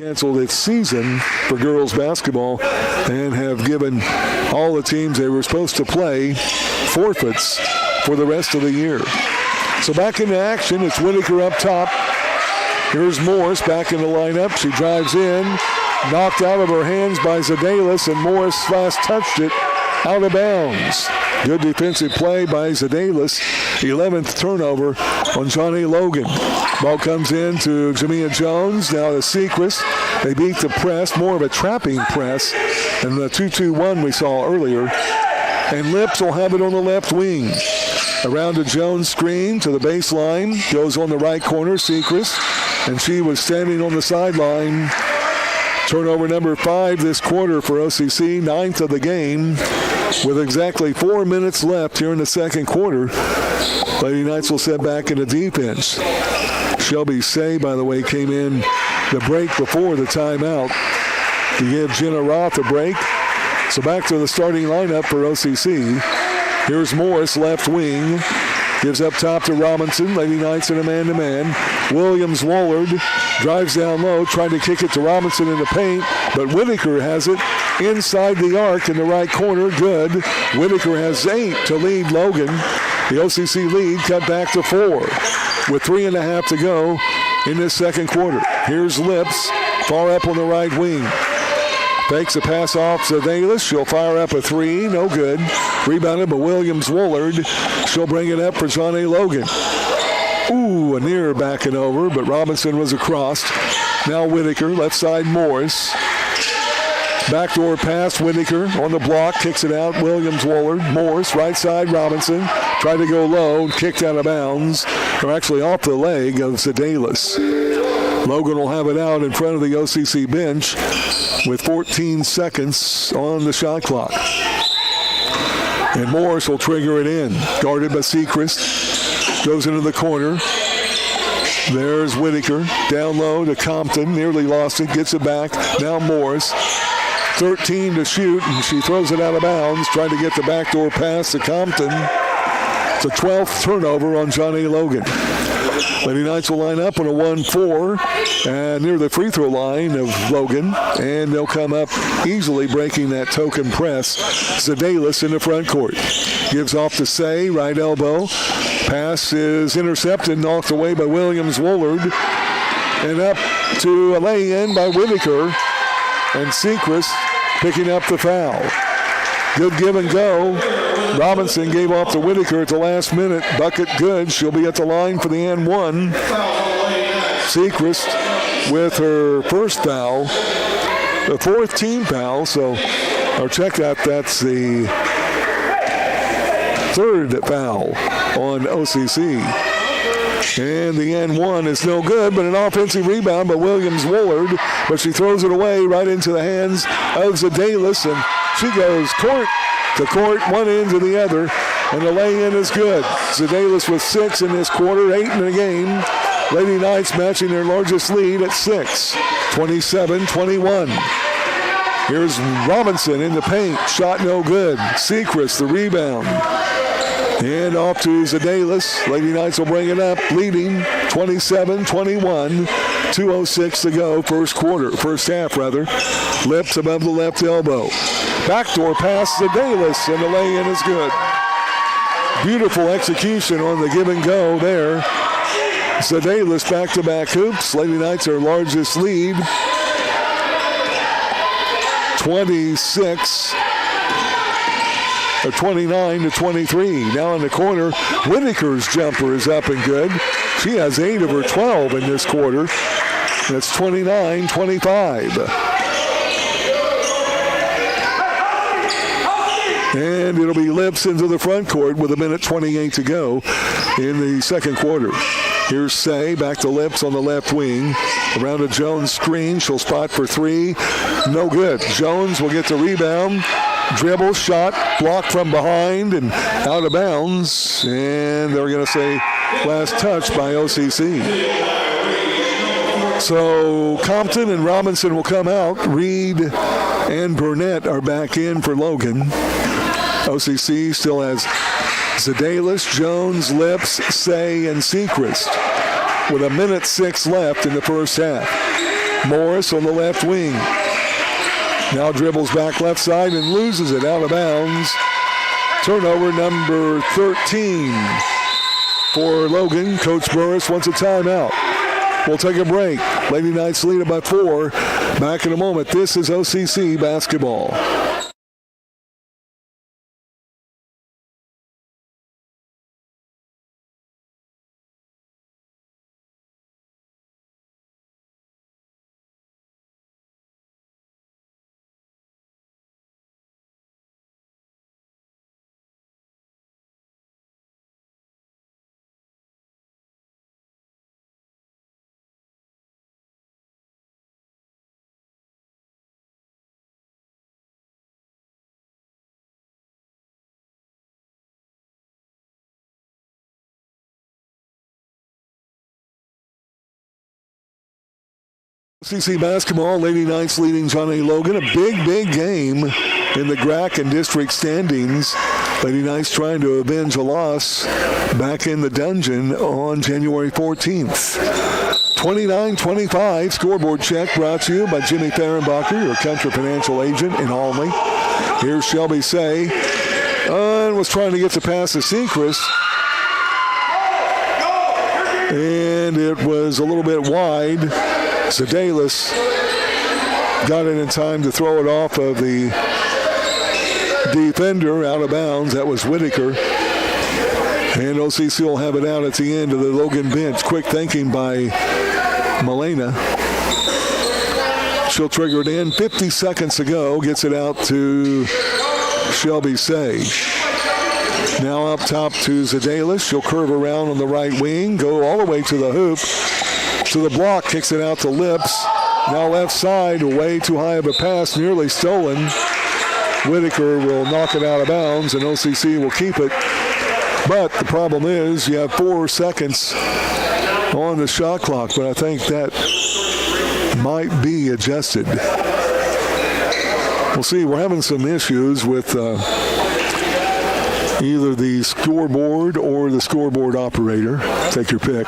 canceled its season for girls basketball and have given all the teams they were supposed to play forfeits for the rest of the year. So back into action. It's Whitaker up top. Here's Morris back in the lineup. She drives in. Knocked out of her hands by Zedalis, and Morris last touched it out of bounds. Good defensive play by Zedalis. 11th turnover on Johnny Logan. Ball comes in to Jamia Jones. Now to Sechrist. They beat the press, more of a trapping press than the 2-2-1 we saw earlier. And Lips will have it on the left wing. Around to Jones' screen to the baseline. Goes on the right corner, Sechrist. And she was standing on the sideline. Turnover number 5 this quarter for OCC, 9th of the game. With exactly 4 minutes left here in the second quarter, Lady Knights will set back into defense. Shelby Say, by the way, came in the break before the timeout to give Jenna Roth a break. So back to the starting lineup for OCC. Here's Morris, left wing. Gives up top to Robinson. Lady Knights in a man-to-man. Williams-Woolard drives down low, trying to kick it to Robinson in the paint, but Whitaker has it inside the arc in the right corner. Good. Whitaker has 8 to lead Logan. The OCC lead cut back to 4 with 3.5 to go in this second quarter. Here's Lips, far up on the right wing. Fakes a pass off to Davis. She'll fire up a 3. No good. Rebounded by Williams-Woolard. She'll bring it up for Johnny Logan. Ooh, a near backing over, but Robinson was across. Now Whitaker, left side Morris. Backdoor pass, Whitaker on the block, kicks it out. Williams-Woolard. Morris, right side Robinson. Tried to go low, kicked out of bounds. Or actually off the leg of Sedalis. Logan will have it out in front of the OCC bench with 14 seconds on the shot clock. And Morris will trigger it in. Guarded by Sechrist. Goes into the corner. There's Whitaker. Down low to Compton. Nearly lost it. Gets it back. Now Morris. 13 to shoot, and she throws it out of bounds. Trying to get the backdoor pass to Compton. It's a 12th turnover on Johnny Logan. Lady Knights will line up on a 1-4 and near the free throw line of Logan, and they'll come up easily breaking that token press. Sedalis in the front court. Gives off to Say, right elbow. Pass is intercepted, knocked away by Williams-Woolard. And up to a lay-in by Whitaker. And Sechrist picking up the foul. Good give and go. Robinson gave off to Whitaker at the last minute. Bucket good. She'll be at the line for the and 1. Sechrist with her first foul. The 4th team foul. So, or check that. That's the 3rd foul on OCC. And the and 1 is no good, but an offensive rebound by Williams-Woolard. But she throws it away right into the hands of Sedalis, and she goes court to court, one end to the other, and the lay-in is good. Sedalis with 6 in this quarter, 8 in the game. Lady Knights matching their largest lead at 6, 27-21. Here's Robinson in the paint, shot no good. Sechrist, the rebound. And off to Sedalis. Lady Knights will bring it up, leading 27-21. 2:06 to go, first half. Lips above the left elbow. Backdoor pass to Sedalis, and the lay-in is good. Beautiful execution on the give and go there. Sedalis back-to-back hoops. Lady Knights our largest lead. 29-23. Now in the corner, Whitaker's jumper is up and good. She has 8 of her 12 in this quarter. That's 29-25. And it'll be Lips into the front court with 1:28 to go in the second quarter. Here's Say, back to Lips on the left wing. Around a Jones screen, she'll spot for 3. No good. Jones will get the rebound. Dribble, shot, blocked from behind and out of bounds. And they're going to say last touch by OCC. So Compton and Robinson will come out. Reed and Burnett are back in for Logan. OCC still has Sedalis, Jones, Lips, Say, and Sechrist with 1:06 left in the first half. Morris on the left wing. Now dribbles back left side and loses it out of bounds. Turnover number 13 for Logan. Coach Burris wants a timeout. We'll take a break. Lady Knights lead it by 4. Back in a moment. This is OCC basketball. OCC basketball, Lady Knights leading Johnny Logan. A big game in the GRAC and district standings. Lady Knights trying to avenge a loss back in the dungeon on January 14th. 29-25 scoreboard check brought to you by Jimmy Fehrenbacher, your Country Financial agent in Olney. Here's Shelby Say. Was trying to get the pass to Sechrist. And it was a little bit wide. Sedalis got it in time to throw it off of the defender out of bounds. That was Whitaker. And OCC will have it out at the end of the Logan bench. Quick thinking by Milena. She'll trigger it in. 50 seconds to go. Gets it out to Shelby Say. Now up top to Sedalis. She'll curve around on the right wing. Go all the way to the hoop. To the block. Kicks it out to Lips. Now left side. Way too high of a pass. Nearly stolen. Whitaker will knock it out of bounds, and OCC will keep it. But the problem is you have 4 seconds on the shot clock, but I think that might be adjusted. We'll see. We're having some issues with either the scoreboard or the scoreboard operator. Take your pick.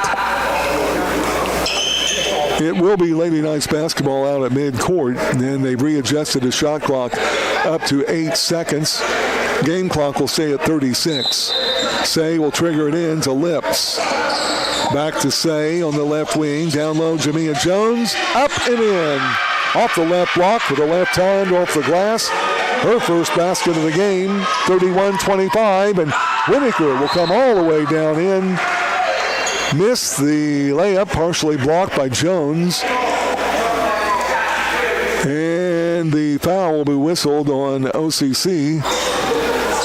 It will be Lady Knights basketball out at midcourt, and then they've readjusted the shot clock up to 8 seconds. Game clock will stay at 36. Say will trigger it in to Lips. Back to Say on the left wing. Down low, Jamia Jones. Up and in. Off the left block with a left hand off the glass. Her first basket of the game, 31-25. And Whitaker will come all the way down in. Missed the layup, partially blocked by Jones. And the foul will be whistled on OCC.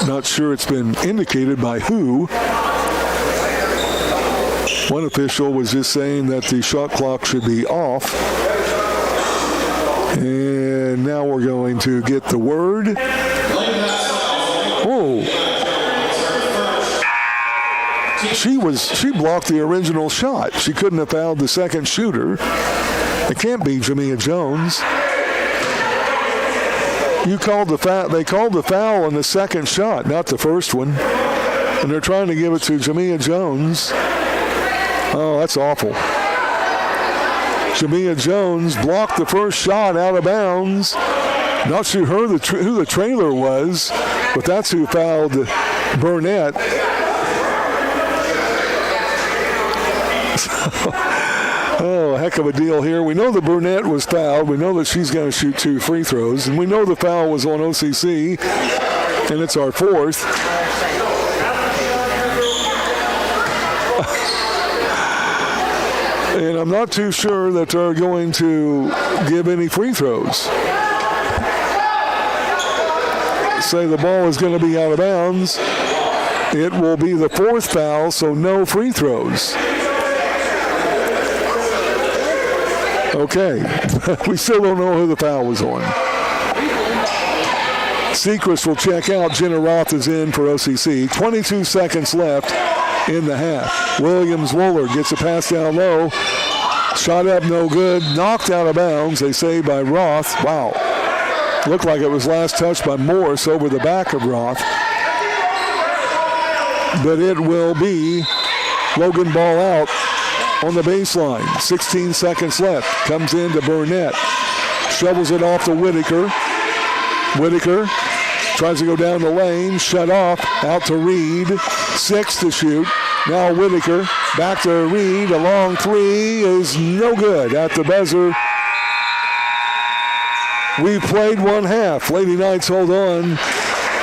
Not sure it's been indicated by who. One official was just saying that the shot clock should be off. And now we're going to get the word. Oh. She blocked the original shot. She couldn't have fouled the second shooter. It can't be Jamia Jones. They called the foul on the second shot, not the first one. And they're trying to give it to Jamia Jones. Oh, that's awful. Jamia Jones blocked the first shot out of bounds. Not sure who the trailer was, but that's who fouled Burnett. Oh, a heck of a deal here. We know that Burnett was fouled. We know that she's going to shoot 2 free throws. And we know the foul was on OCC, and it's our 4th. And I'm not too sure that they're going to give any free throws. Say the ball is going to be out of bounds. It will be the 4th foul, so no free throws. Okay, we still don't know who the foul was on. Sechrist will check out. Jenna Roth is in for OCC. 22 seconds left in the half. Williams-Wohler gets a pass down low. Shot up, no good. Knocked out of bounds, they say, by Roth. Wow. Looked like it was last touched by Morris over the back of Roth. But it will be Logan ball out on the baseline. 16 seconds left. Comes into Burnett. Shovels it off to Whitaker. Whitaker tries to go down the lane. Shut off. Out to Reed. 6 to shoot. Now Whitaker. Back to Reed. A long 3 is no good at the buzzer. We played one half. Lady Knights hold on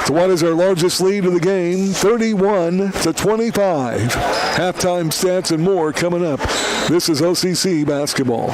to what is our largest lead of the game, 31-25. Halftime stats and more coming up. This is OCC basketball.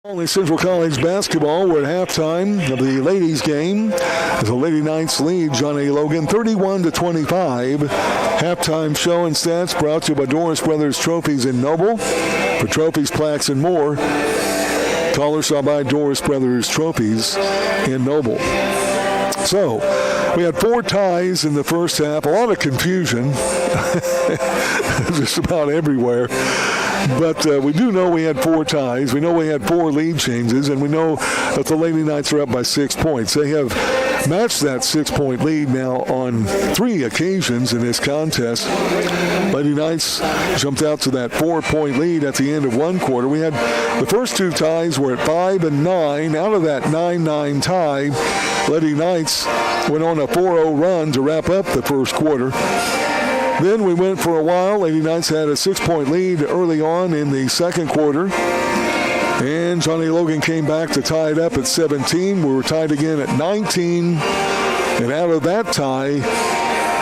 Only Central College basketball. We're at halftime of the ladies' game as the Lady Knights lead John A. Logan 31-25. Halftime show and stats brought to you by Doris Brothers Trophies in Noble. For trophies, plaques, and more, call or stop by Doris Brothers Trophies in Noble. So, we had 4 ties in the first half. A lot of confusion just about everywhere. But we do know we had 4 ties. We know we had 4 lead changes, and we know that the Lady Knights are up by 6 points. They have matched that 6-point lead now on 3 occasions in this contest. Lady Knights jumped out to that 4-point lead at the end of one quarter. We had the first 2 ties were at 5 and 9. Out of that 9-9 tie, Lady Knights went on a 4-0 run to wrap up the first quarter. Then we went for a while. Lady Knights had a 6-point lead early on in the second quarter. And Johnny Logan came back to tie it up at 17. We were tied again at 19. And out of that tie,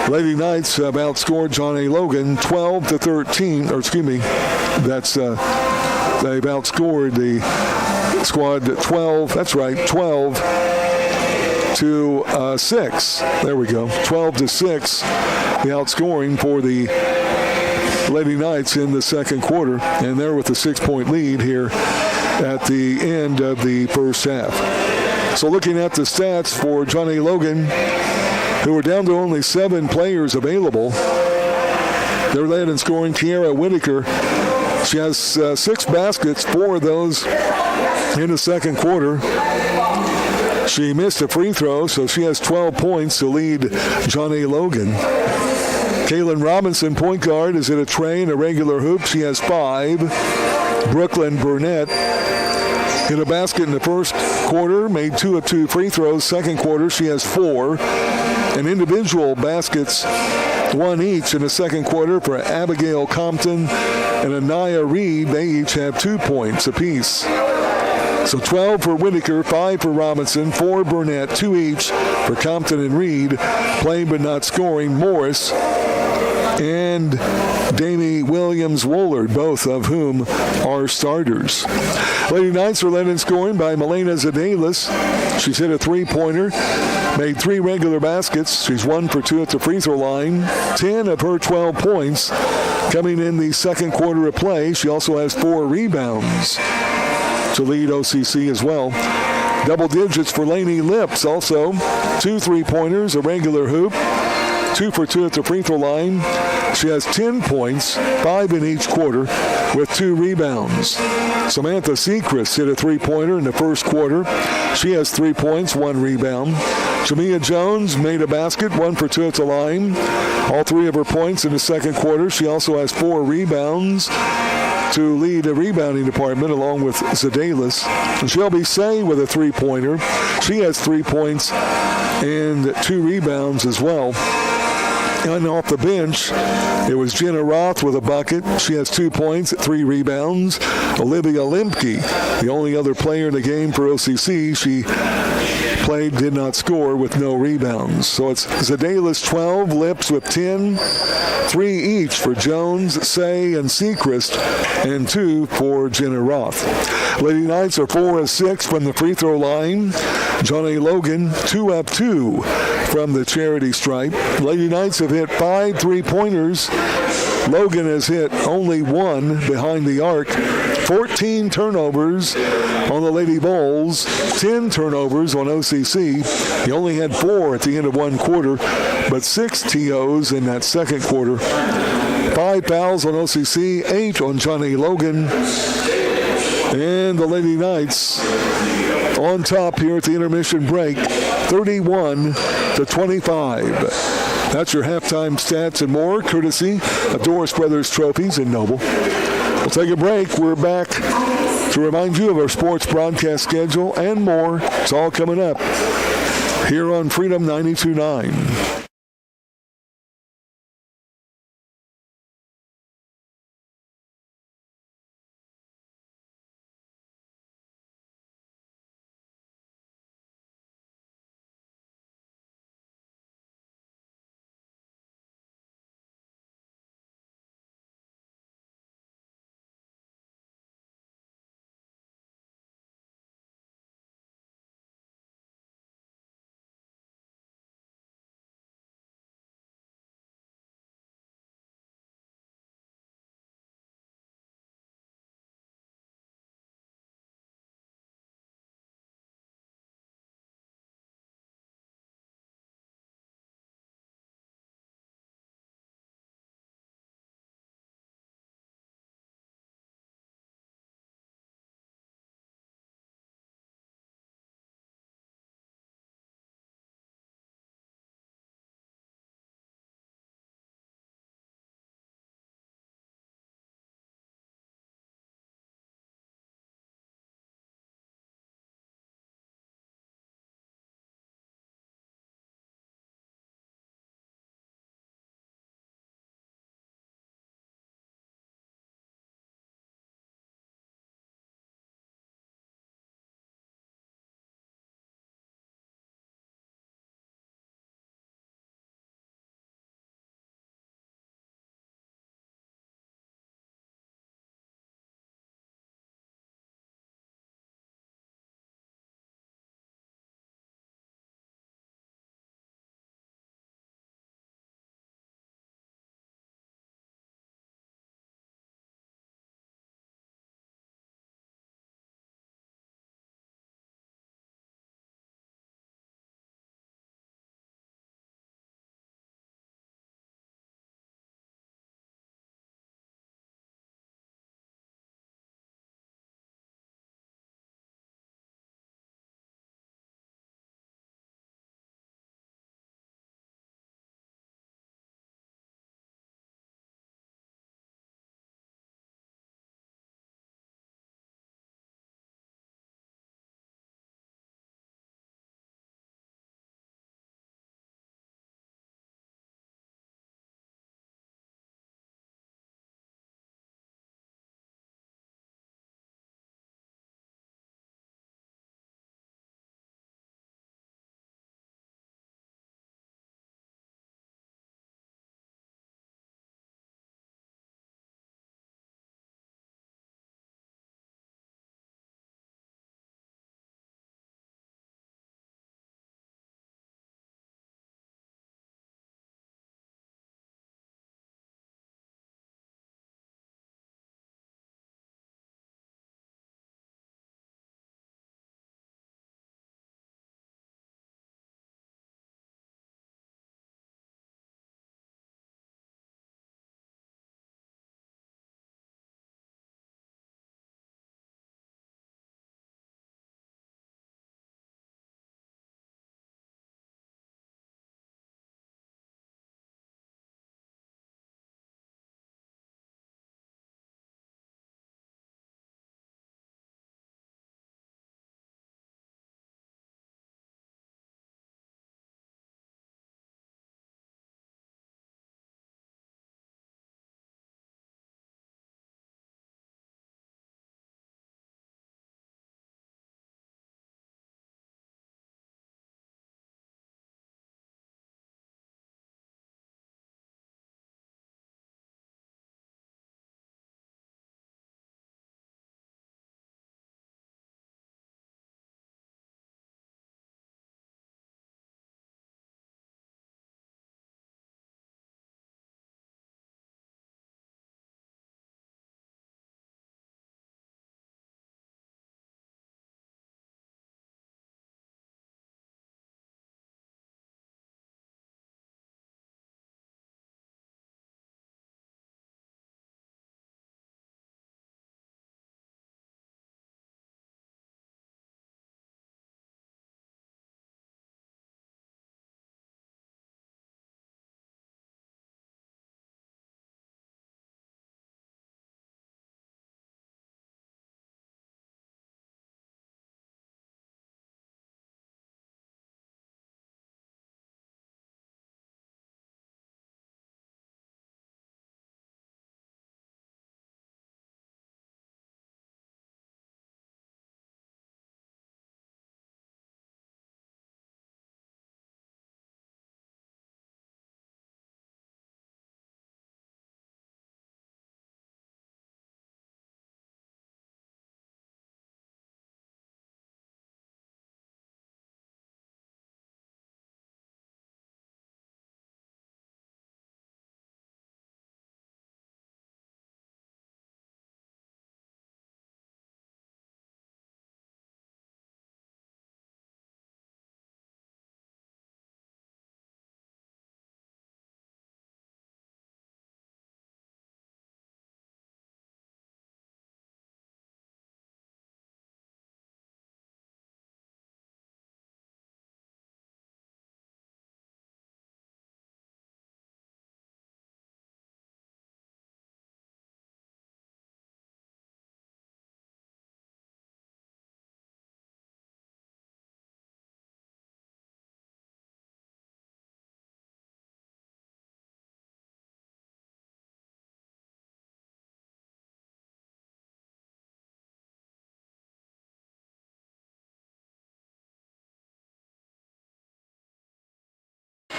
Lady Knights have outscored Johnny Logan 12-13. Or excuse me, that's they've outscored the squad 12. That's right, 12 to 6. There we go. 12-6. The outscoring for the Lady Knights in the second quarter. And they're with a 6-point lead here at the end of the first half. So looking at the stats for Johnny Logan, who are down to only 7 players available. They're led in scoring Kiara Whitaker. She has 6 baskets, 4 of those in the second quarter. She missed a free throw, so she has 12 points to lead Johnny Logan. Kaylin Robinson, point guard, is in a tray and a regular hoop. She has 5. Brooklyn Burnett hit a basket in the first quarter, made 2 of 2 free throws. Second quarter, she has 4. And individual baskets, 1 each in the second quarter for Abigail Compton and Anaya Reed. They each have 2 points apiece. So 12 for Whitaker, 5 for Robinson, 4 Burnett, 2 each for Compton and Reed. Playing but not scoring, Morris and Damie Williams-Woolard, both of whom are starters. Lady Knights are led in scoring by Milena Zadelis. She's hit a 3-pointer, made 3 regular baskets. She's 1 for 2 at the free throw line. 10 of her 12 points coming in the second quarter of play. She also has 4 rebounds to lead OCC as well. Double digits for Lainey Lips also. 2 3-pointers, a regular hoop. 2 for 2 at the free throw line. She has 10 points, 5 in each quarter, with 2 rebounds. Samantha Sechrist hit a 3-pointer in the first quarter. She has 3 points, 1 rebound. Jamia Jones made a basket, 1 for 2 at the line. All 3 of her points in the second quarter. She also has 4 rebounds to lead the rebounding department along with Zadelis. Shelby Say with a 3-pointer. She has 3 points and 2 rebounds as well. And off the bench, it was Jenna Roth with a bucket. She has 2 points, 3 rebounds. Olivia Limke, the only other player in the game for OCC. She played, did not score with no rebounds. So it's Zadelis 12, Lips with 10, 3 each for Jones, Say, and Sechrist, and 2 for Jenna Roth. Lady Knights are 4 of 6 from the free throw line. Johnny Logan 2 of 2 from the charity stripe. Lady Knights have hit 5 3-pointers. Logan has hit only 1 behind the arc. 14 turnovers on the Lady Bulls, 10 turnovers on OCC. He only had 4 at the end of one quarter, but 6 TOs in that second quarter. 5 fouls on OCC, 8 on Johnny Logan. And the Lady Knights on top here at the intermission break, 31-25. That's your halftime stats and more, courtesy of Doris Brothers Trophies in Noble. We'll take a break. We're back to remind you of our sports broadcast schedule and more. It's all coming up here on Freedom 92.9.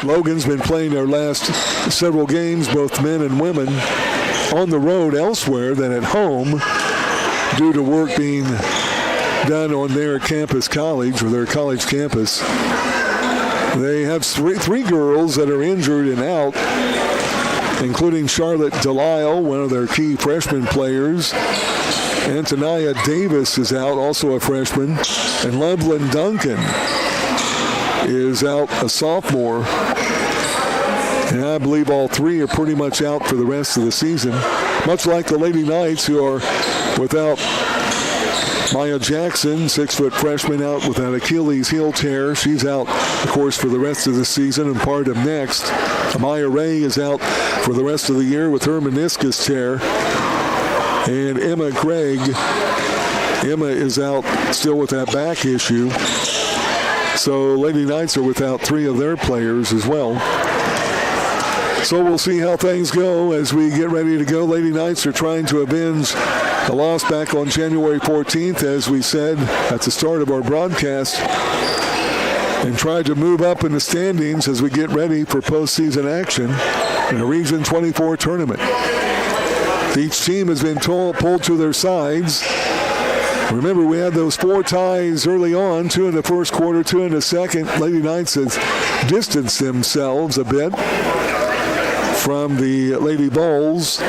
Logan's been playing their last several games, both men and women, on the road elsewhere than at home due to work being done on their campus college or their college campus. They have three girls that are injured and out, including Charlotte Delisle, one of their key freshman players. Antonia Davis is out, also a freshman. And Loveland Duncan is out, a sophomore. And I believe all three are pretty much out for the rest of the season, much like the Lady Knights, who are without Maya Jackson, 6-foot freshman, out with an Achilles heel tear. She's out, of course, for the rest of the season and part of next. Amaya Ray is out for the rest of the year with her meniscus tear. And Emma Craig, Emma is out still with that back issue. So Lady Knights are without three of their players as well. So we'll see how things go as we get ready to go. Lady Knights are trying to avenge the loss back on January 14th, as we said at the start of our broadcast, and try to move up in the standings as we get ready for postseason action in a Region 24 tournament. Each team has been pulled to their sides. Remember, we had those 4 ties early on, 2 in the first quarter, 2 in the second. Lady Knights has distanced themselves a bit from the Lady Bulls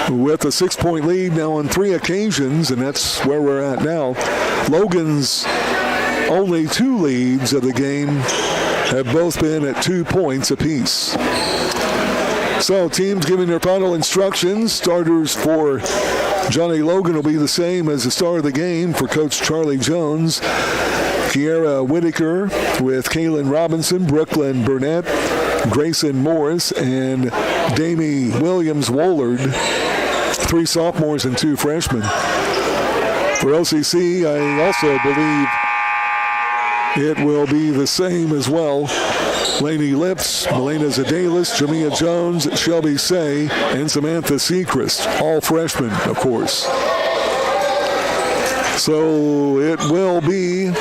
with a 6-point lead now on 3 occasions, and that's where we're at now. Logan's only 2 leads of the game have both been at 2 points apiece. So teams giving their final instructions. Starters for Johnny Logan will be the same as the start of the game for Coach Charlie Jones. Kiera Whitaker with Kaylin Robinson, Brooklyn Burnett, Grayson Morris, and Damie Williams-Woolard. 3 sophomores and 2 freshmen. For OCC, I also believe it will be the same as well. Lainey Lips, Melena Zadelis, Jamia Jones, Shelby Say, and Samantha Sechrist, all freshmen, of course. So it will be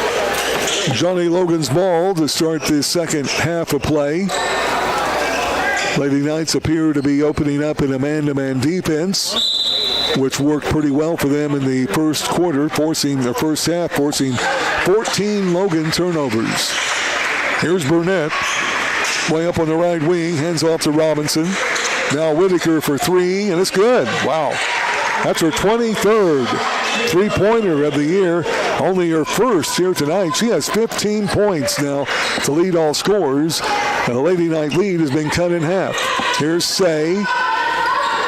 Johnny Logan's ball to start the second half of play. Lady Knights appear to be opening up in a man-to-man defense, which worked pretty well for them in the first quarter, forcing 14 Logan turnovers. Here's Burnett, way up on the right wing, hands off to Robinson. Now Whitaker for 3, and it's good. Wow. That's her 23rd three-pointer of the year, only her first here tonight. She has 15 points now to lead all scorers, and the Lady Knight lead has been cut in half. Here's Say.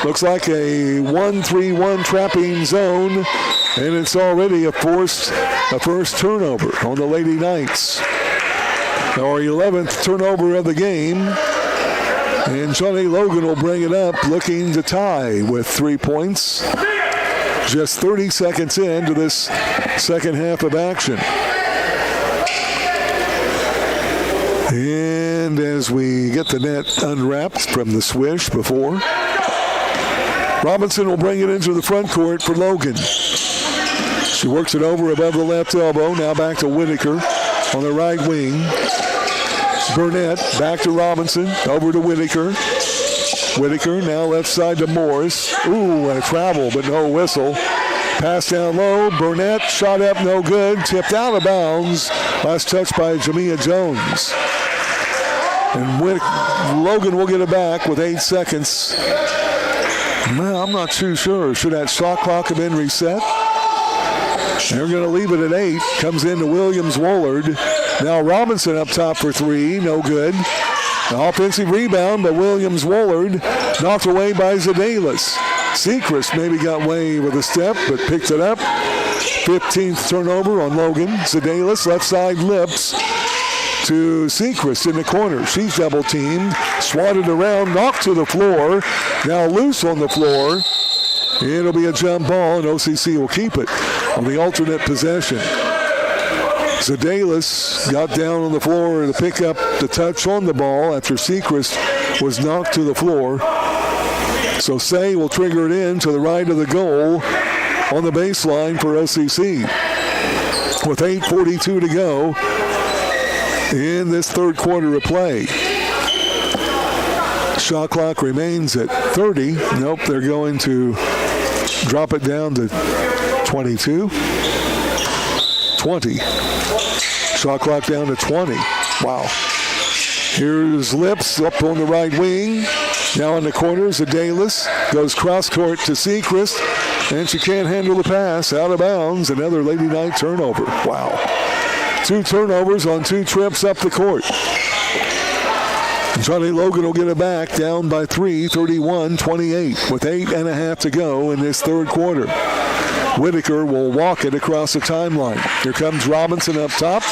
Looks like a 1-3-1 trapping zone, and it's already a first turnover on the Lady Knights. Our 11th turnover of the game, and Johnny Logan will bring it up, looking to tie with 3 points. Just 30 seconds into this second half of action. And as we get the net unwrapped from the swish before, Robinson will bring it into the front court for Logan. She works it over above the left elbow. Now back to Whitaker on the right wing. Burnett back to Robinson. Over to Whitaker. Whitaker now left side to Morris. Ooh, and a travel, but no whistle. Pass down low. Burnett shot up, no good. Tipped out of bounds. Last touch by Jamia Jones. And Logan will get it back with 8 seconds. Well, I'm not too sure. Should that shot clock have been reset? They're going to leave it at 8. Comes into Williams-Woolard. Now Robinson up top for 3. No good. An offensive rebound, but Williams-Woolard knocked away by Zadelis. Sechrist maybe got away with a step, but picked it up. 15th turnover on Logan. Zadelis, left side Lips to Sechrist in the corner. She's double teamed, swatted around, knocked to the floor. Now loose on the floor. It'll be a jump ball, and OCC will keep it on the alternate possession. Zadelis got down on the floor to pick up the touch on the ball after Sechrist was knocked to the floor. So Say will trigger it in to the right of the goal on the baseline for OCC. With 8:42 to go, in this third quarter of play. Shot clock remains at 30. Nope, they're going to drop it down to 22. 20. Shot clock down to 20. Wow. Here's Lips up on the right wing. Now in the corners, Adelis goes cross court to Sechrist, and she can't handle the pass. Out of bounds. Another Lady Knight turnover. Wow. 2 turnovers on 2 trips up the court. Johnny Logan will get it back, down by 3, 31-28, with 8.5 to go in this third quarter. Whitaker will walk it across the timeline. Here comes Robinson up top.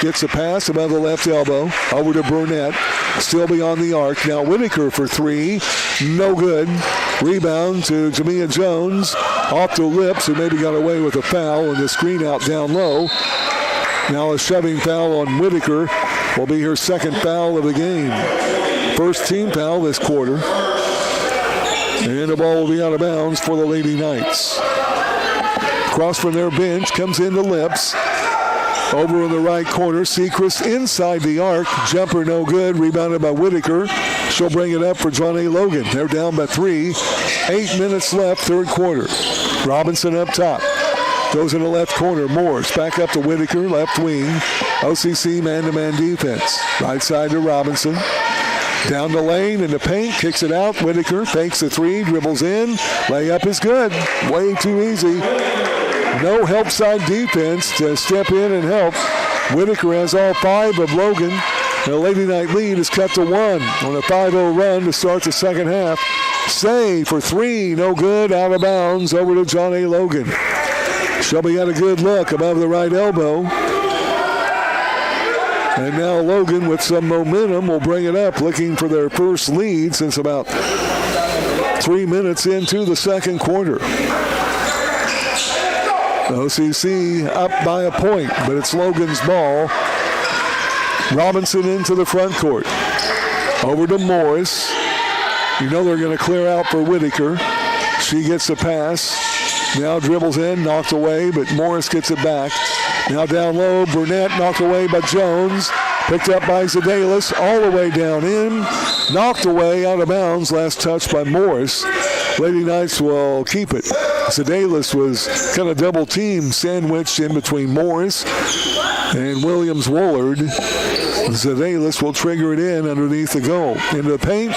Gets a pass above the left elbow. Over to Burnett. Still beyond the arc. Now Whitaker for 3. No good. Rebound to Jamia Jones. Off to Lips, who maybe got away with a foul, and the screen out down low. Now a shoving foul on Whitaker will be her second foul of the game. First team foul this quarter. And the ball will be out of bounds for the Lady Knights. Across from their bench, comes into Lips. Over in the right corner, Sechrist inside the arc. Jumper no good, rebounded by Whitaker. She'll bring it up for Johnny Logan. They're down by 3. 8 minutes left, third quarter. Robinson up top. Goes in the left corner. Morris back up to Whitaker, left wing. OCC man-to-man defense. Right side to Robinson. Down the lane in the paint, kicks it out. Whitaker fakes the 3, dribbles in. Layup is good. Way too easy. No help side defense to step in and help. Whitaker has all 5 of Logan. The Lady Knight lead is cut to 1 on a 5-0 run to start the second half. Say for 3, no good, out of bounds, over to Johnny Logan. Shelby had a good look above the right elbow. And now Logan, with some momentum, will bring it up, looking for their first lead since about 3 minutes into the second quarter. OCC up by a point, but it's Logan's ball. Robinson into the front court. Over to Morris. You know they're going to clear out for Whitaker. She gets the pass. Now dribbles in, knocked away, but Morris gets it back. Now down low, Burnett knocked away by Jones. Picked up by Zadelis, all the way down in. Knocked away, out of bounds, last touch by Morris. Lady Knights will keep it. Zadelis was kind of double team sandwiched in between Morris and Williams-Woolard. Zadelis will trigger it in underneath the goal. Into the paint.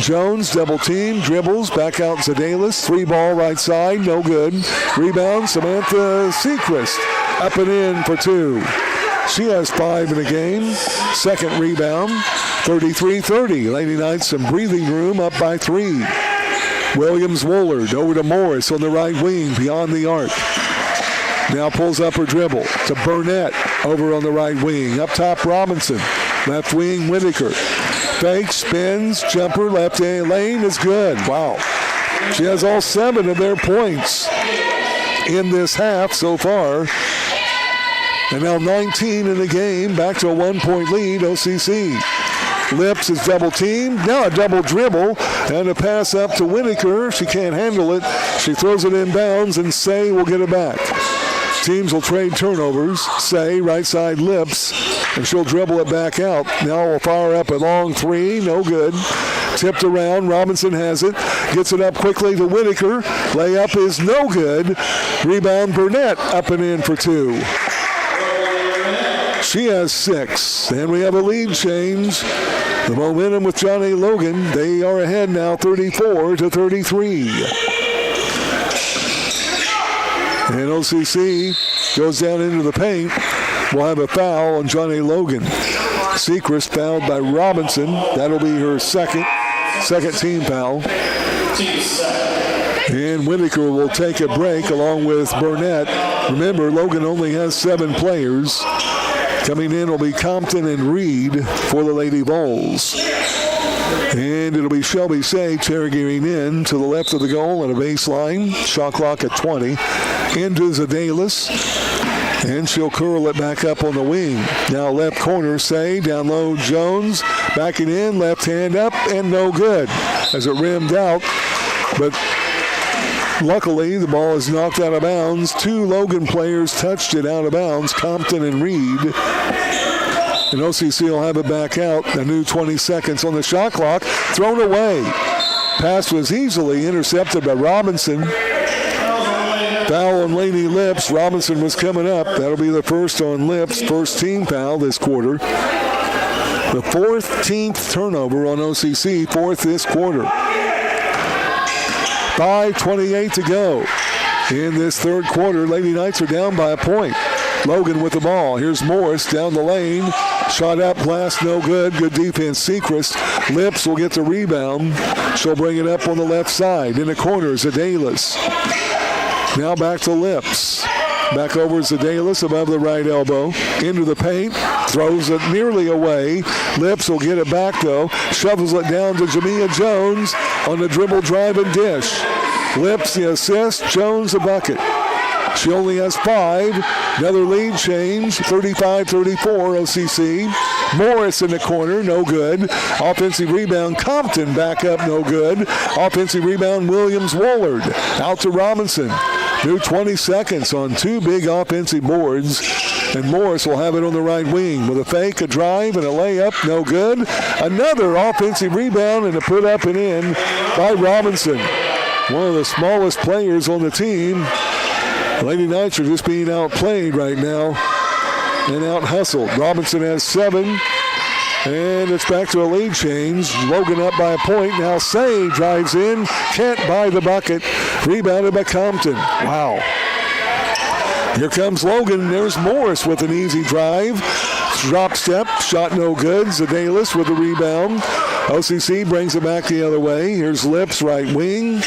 Jones, double team, dribbles, back out Zadelis. 3-ball right side, no good. Rebound, Samantha Sechrist. Up and in for 2. She has 5 in the game. Second rebound, 33-30. Lady Knights some breathing room, up by 3. Williams-Woolard over to Morris on the right wing, beyond the arc. Now pulls up her dribble to Burnett over on the right wing. Up top, Robinson. Left wing, Whitaker. Fake, spins, jumper, left lane is good. Wow. She has all 7 of their points in this half so far. And now 19 in the game, back to a 1-point lead, OCC. Lips is double teamed. Now a double dribble and a pass up to Whitaker. She can't handle it. She throws it inbounds, and Say will get it back. Teams will trade turnovers. Say, right side, Lips, and she'll dribble it back out. Now we'll fire up a long 3. No good. Tipped around. Robinson has it. Gets it up quickly to Whitaker. Layup is no good. Rebound, Burnett up and in for 2. She has 6, and we have a lead change. The momentum with Johnny Logan. They are ahead now, 34-33. And OCC goes down into the paint. We'll have a foul on Johnny Logan. Sechrist fouled by Robinson. That'll be her second team foul. And Whitaker will take a break along with Burnett. Remember, Logan only has 7 players. Coming in will be Compton and Reed for the Lady Vols. And it'll be Shelby Sage carrying in to the left of the goal at a baseline. Shot clock at 20. Into Zadelis. And she'll curl it back up on the wing. Now left corner, Say. Down low, Jones. Backing in, left hand up, and no good. As it rimmed out. But luckily, the ball is knocked out of bounds. 2 Logan players touched it out of bounds, Compton and Reed. And OCC will have it back out. A new 20 seconds on the shot clock. Thrown away. Pass was easily intercepted by Robinson. Foul on Laney Lips. Robinson was coming up. That'll be the first on Lips. First team foul this quarter. The 14th turnover on OCC. Fourth this quarter. 5:28 to go. In this third quarter, Lady Knights are down by a point. Logan with the ball. Here's Morris down the lane. Shot up, blast, no good. Good defense, Sechrist. Lips will get the rebound. She'll bring it up on the left side. In the corner, Zedalis. Now back to Lips. Back over Zedalis above the right elbow. Into the paint. Throws it nearly away. Lips will get it back, though. Shovels it down to Jamia Jones on the dribble, drive, and dish. Lips the assist. Jones the bucket. She only has 5. Another lead change, 35-34 OCC. Morris in the corner, no good. Offensive rebound, Compton back up, no good. Offensive rebound, Williams-Woolard. Out to Robinson. New 20 seconds on 2 big offensive boards. And Morris will have it on the right wing with a fake, a drive, and a layup, no good. Another offensive rebound and a put up and in by Robinson. One of the smallest players on the team. Lady Knights are just being outplayed right now and out-hustled. Robinson has 7, and it's back to a lead change. Logan up by a point. Now Say drives in, can't buy the bucket. Rebounded by Compton. Wow. Here comes Logan. There's Morris with an easy drive. Drop step, shot no good. Zedalis with the rebound. OCC brings it back the other way. Here's Lips, right wing.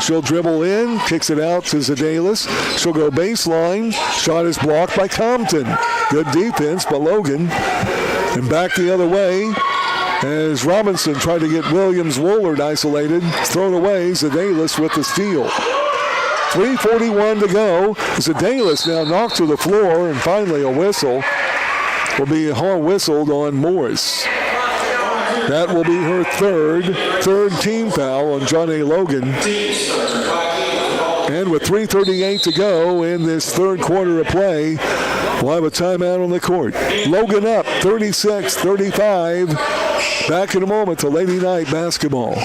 She'll dribble in, kicks it out to Zedalis. She'll go baseline. Shot is blocked by Compton. Good defense by Logan. And back the other way as Robinson tried to get Williams-Woolard isolated. Thrown away. Zedalis with the steal. 3:41 to go. Zedalis now knocked to the floor, and finally a whistle will be whistled on Morris. That will be her third team foul on John A. Logan. And with 3:38 to go in this third quarter of play, we'll have a timeout on the court. Logan up 36-35. Back in a moment to Lady Knight basketball.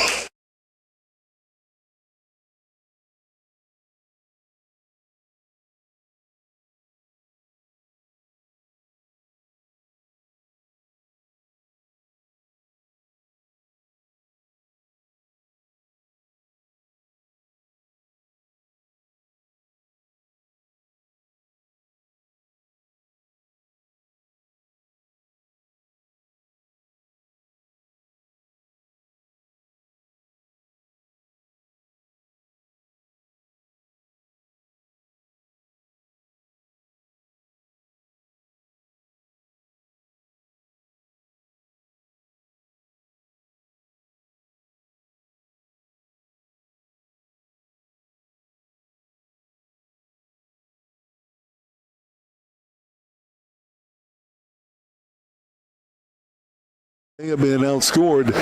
They have been outscored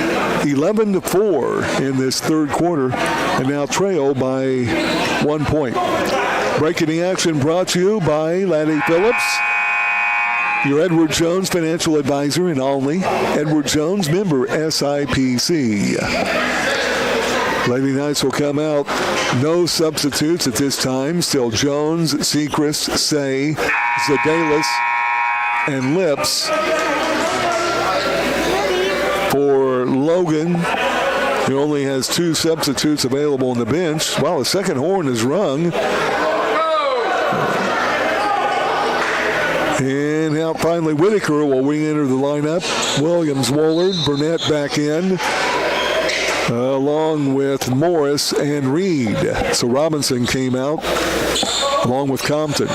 11-4 in this third quarter and now trail by 1 point. Breaking the action brought to you by Laddie Phillips, your Edward Jones financial advisor in Olney. Edward Jones, member SIPC. Lady Knights will come out. No substitutes at this time. Still Jones, Sechrist, Say, Zedalis, and Lips. For Logan, who only has 2 substitutes available on the bench. Wow, the second horn is rung. And now finally Whitaker will re-enter the lineup. Williams-Woolard, Burnett back in, along with Morris and Reed. So Robinson came out along with Compton.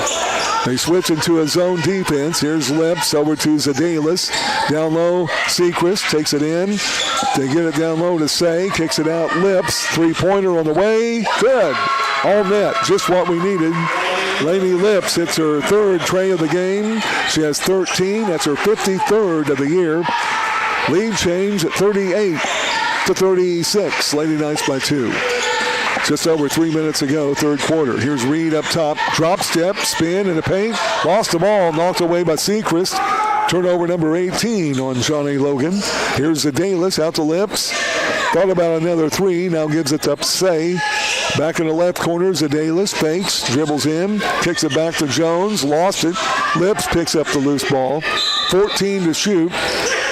They switch into a zone defense. Here's Lips over to Zedalis. Down low, Sechrist takes it in. They get it down low to Say. Kicks it out, Lips. Three-pointer on the way. Good. All net. Just what we needed. Lainey Lips hits her 3rd tray of the game. She has 13. That's her 53rd of the year. Lead change at 38-36. Lady Knights by 2. Just over 3 minutes ago, third quarter. Here's Reed up top. Drop step, spin in the paint. Lost the ball, knocked away by Sechrist. Turnover number 18 on Johnny Logan. Here's Zedalis out to Lips. Thought about another three. Now gives it to Say. Back in the left corner, Zedalis fakes, dribbles in, kicks it back to Jones. Lost it. Lips picks up the loose ball. 14 to shoot.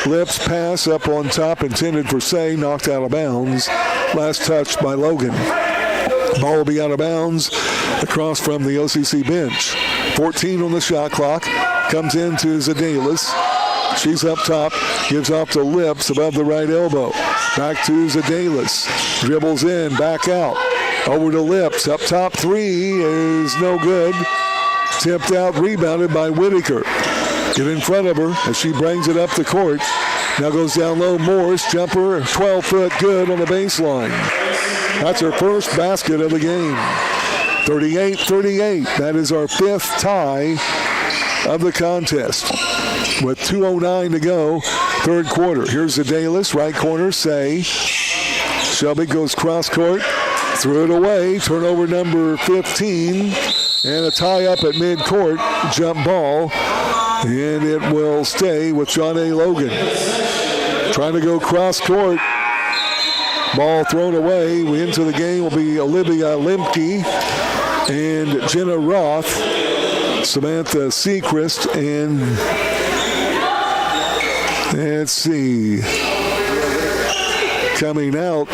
Lips pass up on top, intended for Say, knocked out of bounds. Last touch by Logan. Ball will be out of bounds across from the OCC bench. 14 on the shot clock. Comes into Zedalis. She's up top. Gives off to Lips above the right elbow. Back to Zedalis. Dribbles in. Back out. Over to Lips. Up top three is no good. Tipped out. Rebounded by Whitaker. Get in front of her as she brings it up the court. Now goes down low. Morris. Jumper. 12-foot good on the baseline. That's her first basket of the game. 38-38. That is our fifth tie of the contest. With 2:09 to go, third quarter. Here's Zedalis, right corner, Say. Shelby goes cross court, threw it away. Turnover number 15. And a tie up at midcourt. Jump ball. And it will stay with John A. Logan. Trying to go cross court. Ball thrown away. Into the game will be Olivia Lemke and Jenna Roth, Samantha Seacrest, and let's see, coming out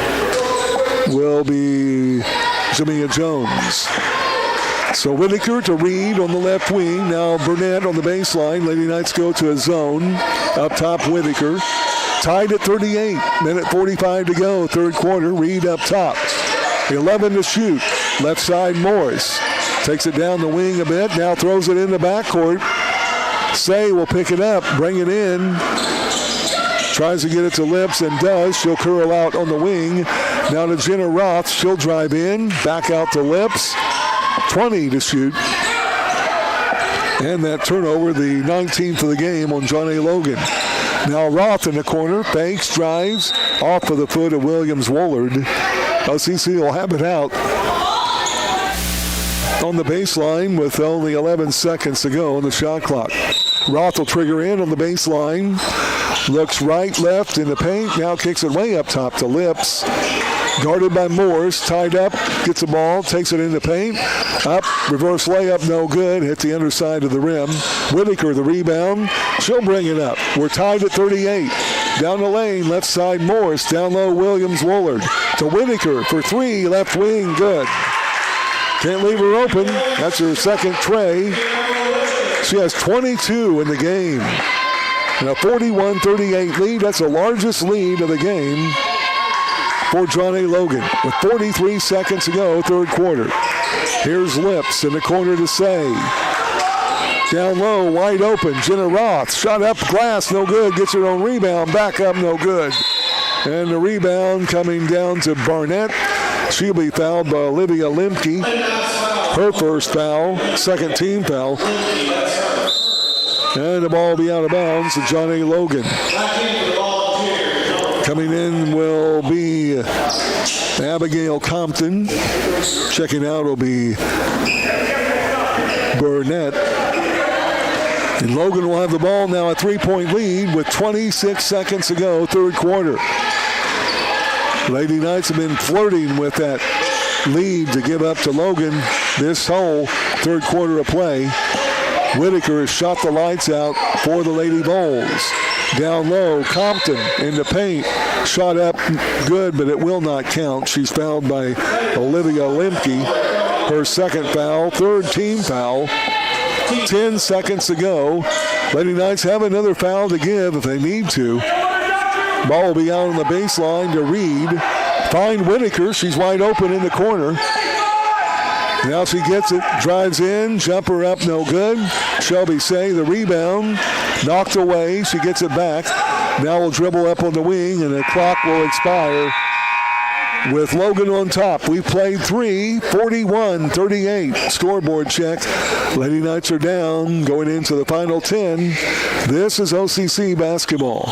will be Jamia Jones. So Whitaker to Reed on the left wing. Now Burnett on the baseline. Lady Knights go to a zone. Up top, Whitaker. Tied at 38. Minute 45 to go. Third quarter. Reed up top. 11 to shoot. Left side, Morris. Takes it down the wing a bit. Now throws it in the backcourt. Say will pick it up. Bring it in. Tries to get it to Lips and does. She'll curl out on the wing. Now to Jenna Roth. She'll drive in. Back out to Lips. 20 to shoot. And that turnover, the 19th of the game on John A. Logan. Now Roth in the corner. Fakes, drives. Off of the foot of Williams-Woolard. OCC will have it out on the baseline with only 11 seconds to go on the shot clock. Roth will trigger in on the baseline. Looks right, left in the paint. Now kicks it way up top to Lips. Guarded by Morris. Tied up. Gets the ball. Takes it in the paint. Up. Reverse layup. No good. Hit the underside of the rim. Whitaker the rebound. She'll bring it up. We're tied at 38. Down the lane. Left side Morris. Down low Williams-Woolard. To Whitaker for three. Left wing. Good. Can't leave her open. That's her second tray. She has 22 in the game. And a 41-38 lead. That's the largest lead of the game for John A. Logan. With 43 seconds to go, third quarter. Here's Lips in the corner to Say. Down low, wide open. Jenna Roth. Shot up, glass, no good. Gets her own rebound. Back up, no good. And the rebound coming down to Barnett. She'll be fouled by Olivia Lemke. Her first foul, second team foul. And the ball will be out of bounds to John A. Logan. Coming in will be Abigail Compton. Checking out will be Burnett. And Logan will have the ball now, a three-point lead with 26 seconds to go, third quarter. Lady Knights have been flirting with that lead to give up to Logan this whole third quarter of play. Whitaker has shot the lights out for the Lady Vols. Down low, Compton in the paint. Shot up good, but it will not count. She's fouled by Olivia Lemke. Her second foul, third team foul. 10 seconds to go. Lady Knights have another foul to give if they need to. Ball will be out on the baseline to Reed. Find Whitaker. She's wide open in the corner. Now she gets it, drives in, jumper up, no good. Shelby Say, the rebound, knocked away. She gets it back. Now will dribble up on the wing, and the clock will expire with Logan on top. We've played 41-38. Scoreboard check. Lady Knights are down, going into the final 10. This is OCC basketball.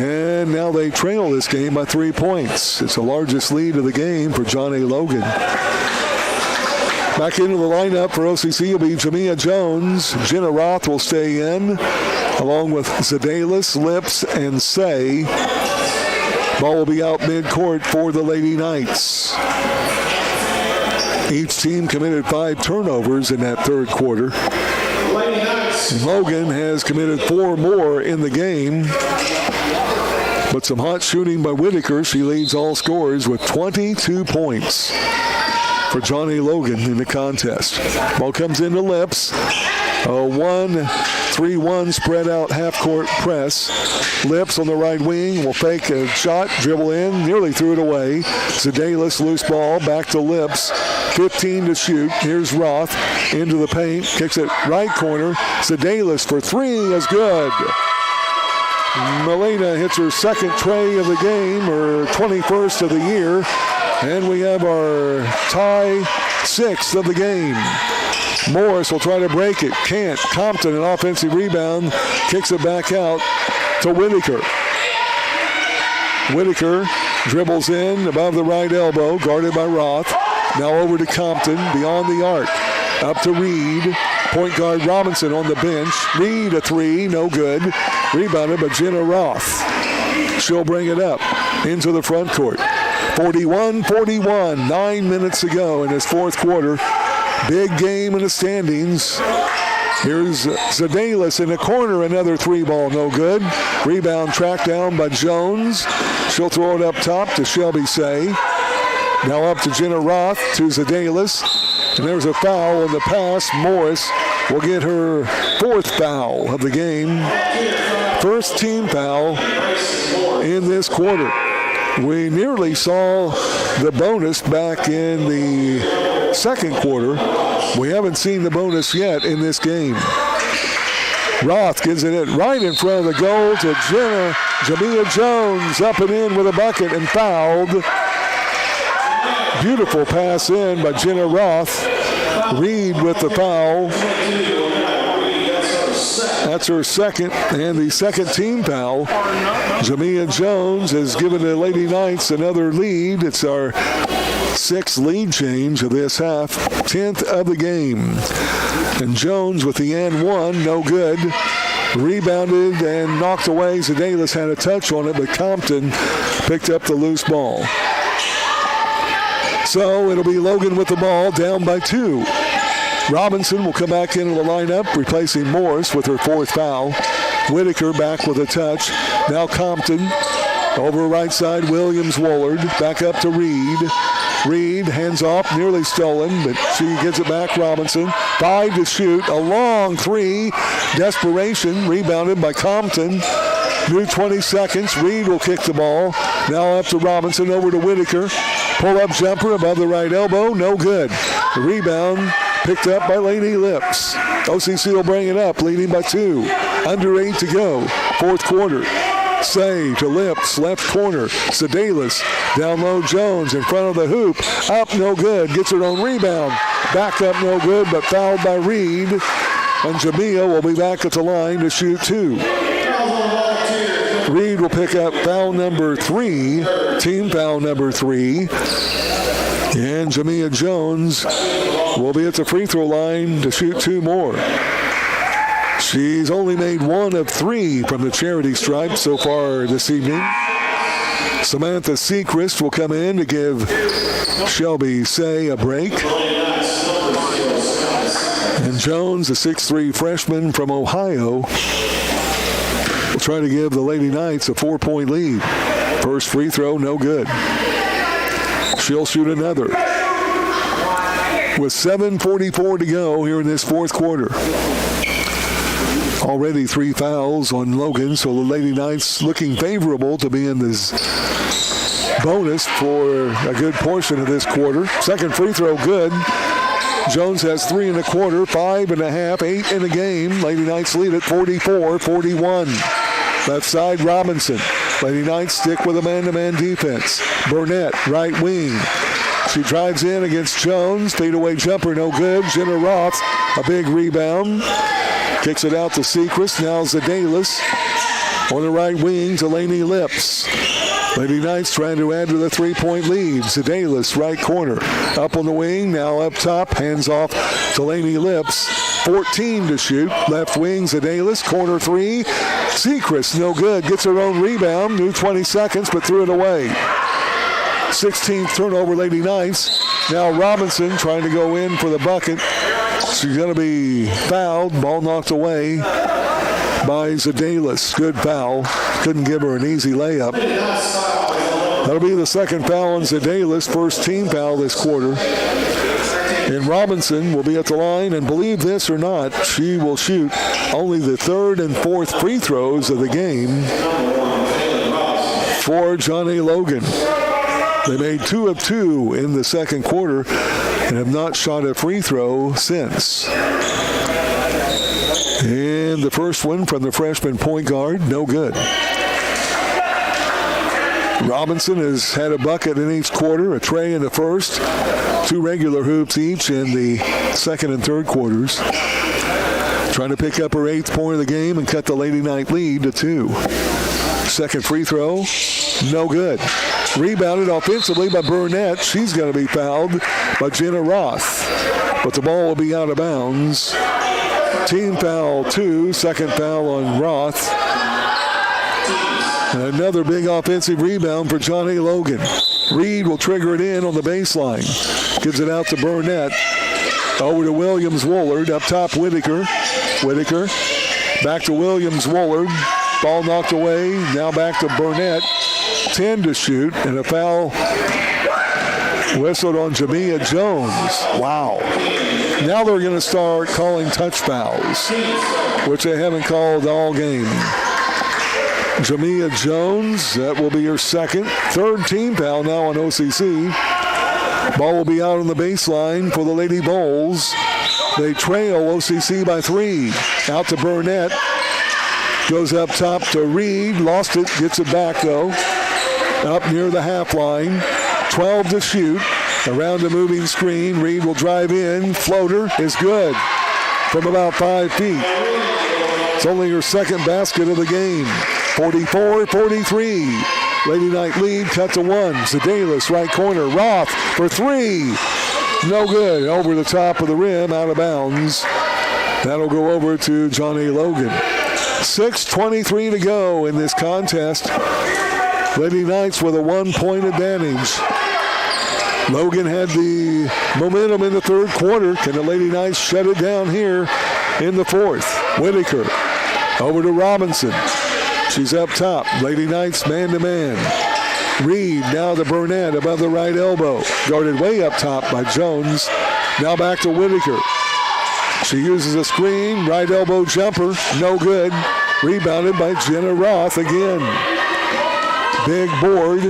And now they trail this game by 3 points. It's the largest lead of the game for John A. Logan. Back into the lineup for OCC will be Jamia Jones. Jenna Roth will stay in, along with Zedalis, Lips, and Say. Ball will be out midcourt for the Lady Knights. Each team committed 5 turnovers in that third quarter. Logan has committed 4 more in the game. But some hot shooting by Whitaker. She leads all scorers with 22 points for Johnny Logan in the contest. Ball comes into Lips. A 1-3-1 spread out half-court press. Lips on the right wing will fake a shot, dribble in, nearly threw it away. Zedalis, loose ball, back to Lips. 15 to shoot. Here's Roth into the paint, kicks it right corner. Zedalis for 3 is good. Melina hits her second tray of the game, her 21st of the year. And we have our tie 6th of the game. Morris will try to break it. Can't. Compton, an offensive rebound, kicks it back out to Whitaker. Whitaker dribbles in above the right elbow, guarded by Roth. Now over to Compton, beyond the arc. Up to Reed. Point guard Robinson on the bench. Reed a 3, no good. Rebounded by Jenna Roth. She'll bring it up into the front court. 41-41, 9 minutes to go in this fourth quarter. Big game in the standings. Here's Zedalis in the corner, another 3-ball, no good. Rebound tracked down by Jones. She'll throw it up top to Shelby Say. Now up to Jenna Roth, to Zedalis. And there's a foul on the pass. Morris will get her 4th foul of the game. First team foul in this quarter. We nearly saw the bonus back in the second quarter. We haven't seen the bonus yet in this game. Roth gives it in right in front of the goal to Jamia Jones, up and in with a bucket and fouled. Beautiful pass in by Jenna Roth. Reed with the foul. That's her second and the second team foul. Jamia Jones has given the Lady Knights another lead. It's our 6th lead change of this half, 10th of the game. And Jones with the and 1, no good. Rebounded and knocked away. Zedalis had a touch on it, but Compton picked up the loose ball. So it'll be Logan with the ball, down by 2. Robinson will come back into the lineup, replacing Morris with her 4th foul. Whitaker back with a touch. Now Compton over right side, Williams-Woolard back up to Reed. Reed hands off, nearly stolen, but she gets it back. Robinson, 5 to shoot, a long 3. Desperation, rebounded by Compton. New 20 seconds. Reed will kick the ball. Now up to Robinson, over to Whitaker. Pull-up jumper above the right elbow, no good. The rebound picked up by Lady Lips. OCC will bring it up, leading by 2. Under 8 to go, fourth quarter. Say to Lips, left corner. Zedalis, down low Jones in front of the hoop. Up, no good. Gets her own rebound. Back up, no good, but fouled by Reed. And Jamia will be back at the line to shoot 2. Reed will pick up foul number 3, team foul number 3. And Jamia Jones will be at the free throw line to shoot 2 more. She's only made 1 of 3 from the charity stripe so far this evening. Samantha Sechrist will come in to give Shelby Say a break. And Jones, a 6'3" freshman from Ohio, will try to give the Lady Knights a 4-point lead. First free throw, no good. She'll shoot another. With 7:44 to go here in this fourth quarter. Already 3 fouls on Logan, so the Lady Knights looking favorable to be in this bonus for a good portion of this quarter. Second free throw, good. Jones has 3 in the quarter, 5.5, 8 in the game. Lady Knights lead at 44-41. Left side, Robinson. Lady Knights stick with a man-to-man defense. Burnett, right wing. She drives in against Jones. Fadeaway jumper, no good. Jenna Roth, a big rebound. Kicks it out to Sechrist. Now Zedalis. On the right wing, Delaney Lips. Lady Knights trying to add to the 3-point lead. Sedalis, right corner. Up on the wing, now up top. Hands off to Delaney Lips. 14 to shoot. Left wing, Sedalis. Corner 3. Sechrist, no good. Gets her own rebound. New 20 seconds, but threw it away. 16th turnover, Lady Knights. Now Robinson trying to go in for the bucket. She's going to be fouled. Ball knocked away by Sedalis. Good foul. Couldn't give her an easy layup. That'll be the second foul on Sedalis. First team foul this quarter. And Robinson will be at the line, and believe this or not, she will shoot only the third and fourth free throws of the game for Johnny Logan. They made 2 of 2 in the second quarter and have not shot a free throw since. And the first one from the freshman point guard, no good. Robinson has had a bucket in each quarter, a tray in the first, 2 regular hoops each in the second and third quarters. Trying to pick up her 8th point of the game and cut the Lady Knight lead to 2. Second free throw, no good. Rebounded offensively by Burnett. She's going to be fouled by Jenna Roth. But the ball will be out of bounds. Team foul 2, second foul on Roth. Another big offensive rebound for Johnny Logan. Reed will trigger it in on the baseline. Gives it out to Burnett. Over to Williams-Woolard. Up top, Whitaker. Whitaker. Back to Williams-Woolard. Ball knocked away. Now back to Burnett. 10 to shoot, and a foul whistled on Jamia Jones. Wow. Now they're going to start calling touch fouls, which they haven't called all game. Jamia Jones, that will be her second. Third team foul now on OCC. Ball will be out on the baseline for the Lady Bulls. They trail OCC by 3. Out to Burnett. Goes up top to Reed. Lost it. Gets it back, though. Up near the half line. 12 to shoot. Around a moving screen. Reed will drive in. Floater is good from about 5 feet. It's only her second basket of the game. 44-43. Lady Knight lead. Cut to 1. Sedalis, right corner. Roth for 3. No good. Over the top of the rim. Out of bounds. That'll go over to Johnny Logan. 6:23 to go in this contest. Lady Knights with a 1-point advantage. Logan had the momentum in the third quarter. Can the Lady Knights shut it down here in the fourth? Whitaker over to Robinson. She's up top. Lady Knights man-to-man. Reed now to Burnett above the right elbow. Guarded way up top by Jones. Now back to Whitaker. She uses a screen. Right elbow jumper. No good. Rebounded by Jenna Roth again. Big board.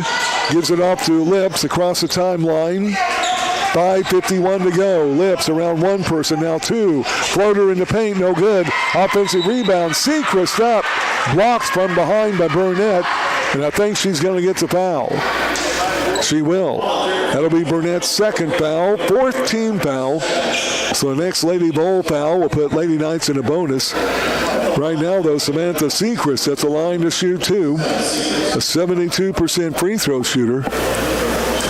Gives it off to Lips across the timeline. 5:51 to go. Lips around one person, now 2. Floater in the paint, no good. Offensive rebound. Sechrist up. Blocked from behind by Burnett. And I think she's going to get the foul. She will. That'll be Burnett's second foul. 4th team foul. So the next Lady Bowl foul will put Lady Knights in a bonus. Right now, though, Samantha Sechrist at the line to shoot 2. A 72% free throw shooter.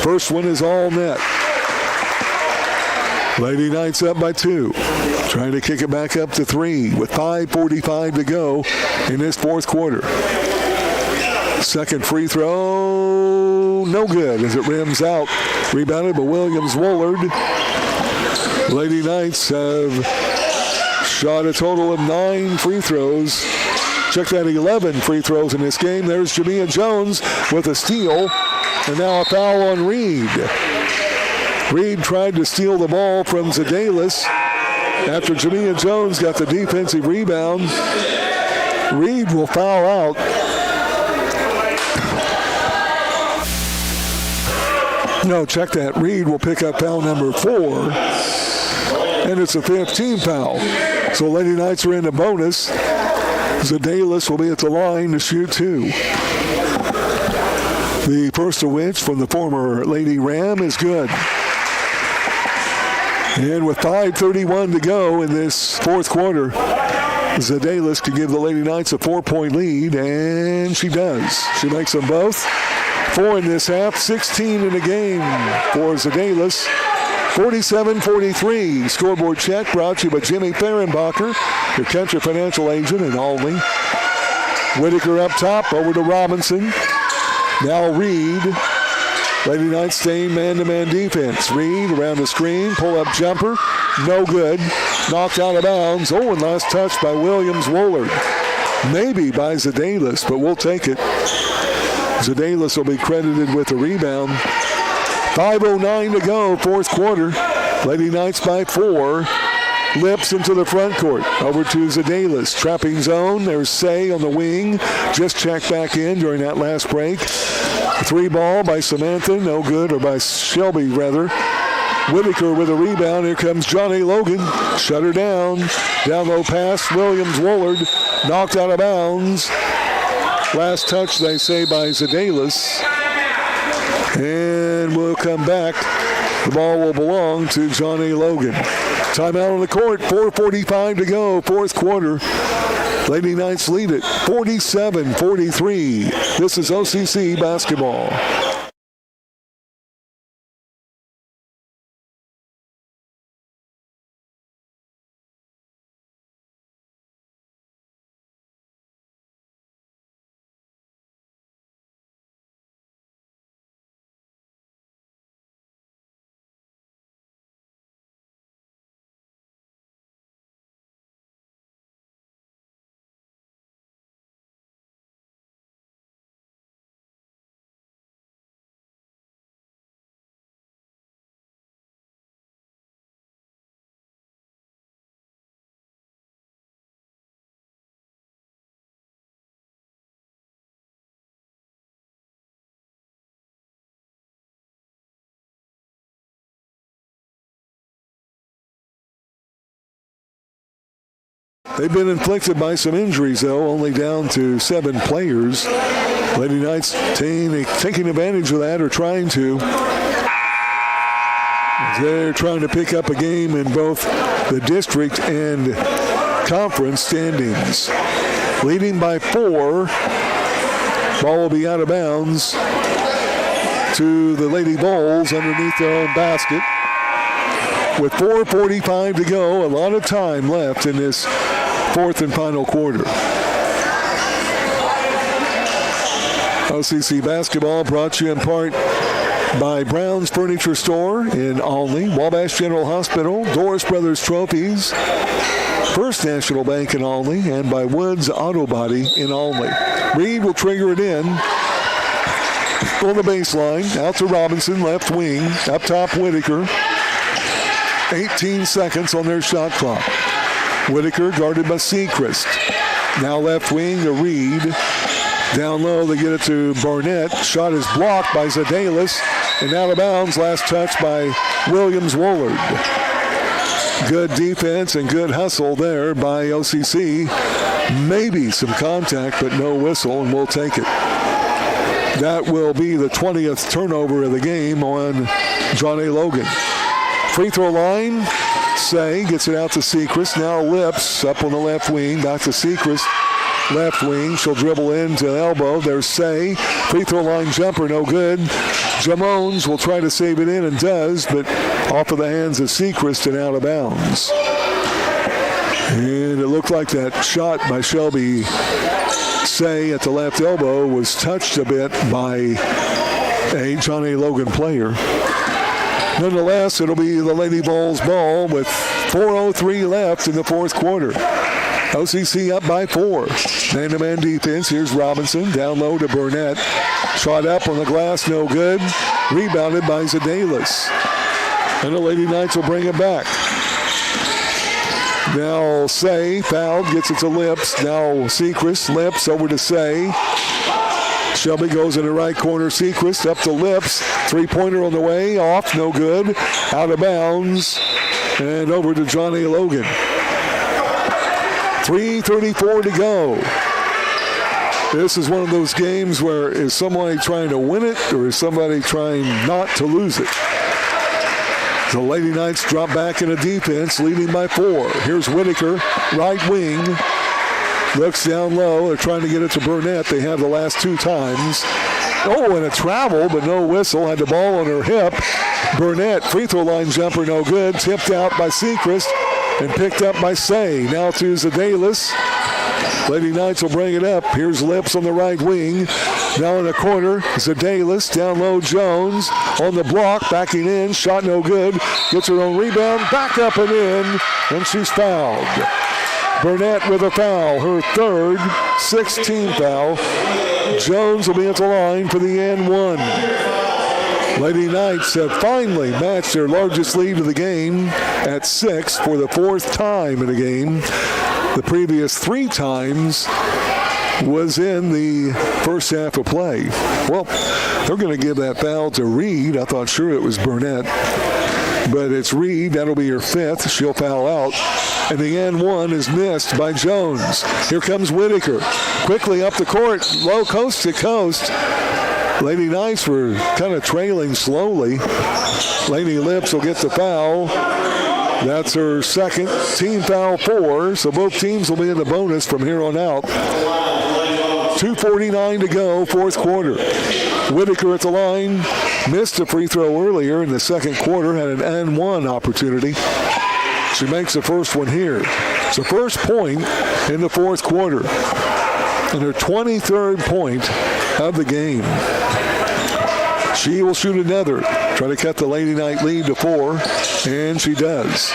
First one is all net. Lady Knights up by 2. Trying to kick it back up to 3 with 5:45 to go in this fourth quarter. Second free throw, no good as it rims out. Rebounded by Williams-Woolard. Lady Knights have shot a total of 9 free throws. Check that, 11 free throws in this game. There's Jamia Jones with a steal. And now a foul on Reed. Reed tried to steal the ball from Sedalis after Jamia Jones got the defensive rebound. Reed will foul out. No, check that. Reed will pick up foul number 4. And it's a 5th team foul. So Lady Knights are in the bonus. Sedalis will be at the line to shoot 2. The first of which from the former Lady Ram is good. And with 5:31 to go in this fourth quarter, Zedalis to give the Lady Knights a 4-point lead, and she does. She makes them both. 4 in this half, 16 in the game for Zedalis. 47-43. Scoreboard check brought to you by Jimmy Fehrenbacher, your Country Financial agent in Olney. Whitaker up top, over to Robinson. Now Reed. Lady Knights staying man-to-man defense. Reed around the screen, pull-up jumper, no good. Knocked out of bounds. Oh, and last touch by Williams-Woolard. Maybe by Zedalis, but we'll take it. Zedalis will be credited with the rebound. 5:09 to go, fourth quarter. Lady Knights by 4. Lips into the front court. Over to Zedalis. Trapping zone. There's Say on the wing. Just checked back in during that last break. 3 ball by Samantha. No good, or by Shelby, rather. Whitaker with a rebound. Here comes Johnny Logan. Shut her down. Down low pass. Williams-Woolard. Knocked out of bounds. Last touch, they say, by Zedalis. And we'll come back. The ball will belong to Johnny Logan. Timeout on the court. 4:45 to go. Fourth quarter. Lady Knights lead it 47-43. This is OCC basketball. They've been inflicted by some injuries, though, only down to 7 players. Lady Knights taking advantage of that, or trying to. They're trying to pick up a game in both the district and conference standings. Leading by 4. Ball will be out of bounds to the Lady Bulls underneath their own basket. With 4:45 to go, a lot of time left in this fourth and final quarter. OCC basketball brought to you in part by Brown's Furniture Store in Olney, Wabash General Hospital, Doris Brothers Trophies, First National Bank in Olney, and by Woods Auto Body in Olney. Reed will trigger it in on the baseline. Out to Robinson, left wing. Up top, Whitaker. 18 seconds on their shot clock. Whitaker guarded by Seacrest. Now left wing to Reed. Down low, they get it to Barnett. Shot is blocked by Zedalis. And out of bounds, last touch by Williams-Woolard. Good defense and good hustle there by OCC. Maybe some contact, but no whistle, and we'll take it. That will be the 20th turnover of the game on Johnny Logan. Free throw line, Say gets it out to Seacrest. Now Lips up on the left wing, back to Seacrest. Left wing, she'll dribble into elbow. There's Say. Free throw line jumper, no good. Jamones will try to save it in and does, but off of the hands of Seacrest and out of bounds. And it looked like that shot by Shelby Say at the left elbow was touched a bit by a Johnny Logan player. Nonetheless, it'll be the Lady Bulls ball with 4:03 left in the fourth quarter. OCC up by 4. Man-to-man defense. Here's Robinson. Down low to Burnett. Shot up on the glass, no good. Rebounded by Zedalis. And the Lady Knights will bring it back. Now Say, fouled, gets it to Lips. Now Seacrest, Lips over to Say. Shelby goes in the right corner. Seacrest up to Lips. Three-pointer on the way. Off, no good. Out of bounds. And over to Johnny Logan. 3:34 to go. This is one of those games where is somebody trying to win it or is somebody trying not to lose it? The Lady Knights drop back in a defense, leading by 4. Here's Whitaker, right wing. Looks down low. They're trying to get it to Burnett. They have the last 2 times. Oh, and a travel, but no whistle. Had the ball on her hip. Burnett, free throw line jumper, no good. Tipped out by Sechrist and picked up by Say. Now to Zedalis. Lady Knights will bring it up. Here's Lips on the right wing. Now in the corner, Zedalis. Down low, Jones. On the block, backing in. Shot no good. Gets her own rebound. Back up and in. And she's fouled. Burnett with a foul. Her third, 16th foul. Jones will be at the line for the N1. Lady Knights have finally matched their largest lead of the game at 6 for the 4th time in a game. The previous 3 times was in the first half of play. Well, they're going to give that foul to Reed. I thought sure it was Burnett, but it's Reed. That'll be her 5th. She'll foul out. And the N1 is missed by Jones. Here comes Whitaker. Quickly up the court, low coast to coast. Lady Knights were kind of trailing slowly. Lady Lips will get the foul. That's her second, team foul 4, so both teams will be in the bonus from here on out. 2:49 to go, 4th quarter. Whitaker at the line, missed a free throw earlier in the second quarter, had an N1 opportunity. She makes the first one here. It's the first point in the 4th quarter, and her 23rd point of the game. She will shoot another, try to cut the Lady Knight lead to 4, and she does.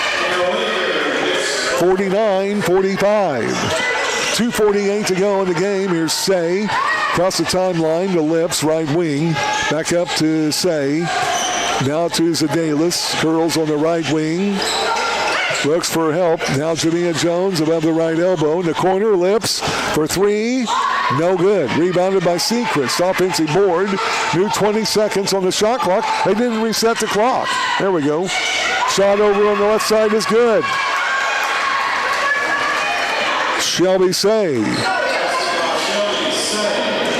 49-45. 2:48 to go in the game. Here's Say. Across the timeline to Lips, right wing. Back up to Say. Now to Zedalis. Curls on the right wing. Looks for help. Now Jamia Jones above the right elbow. In the corner, Lips for 3. No good. Rebounded by Sechrist. Offensive board. New 20 seconds on the shot clock. They didn't reset the clock. There we go. Shot over on the left side is good. Shelby Say.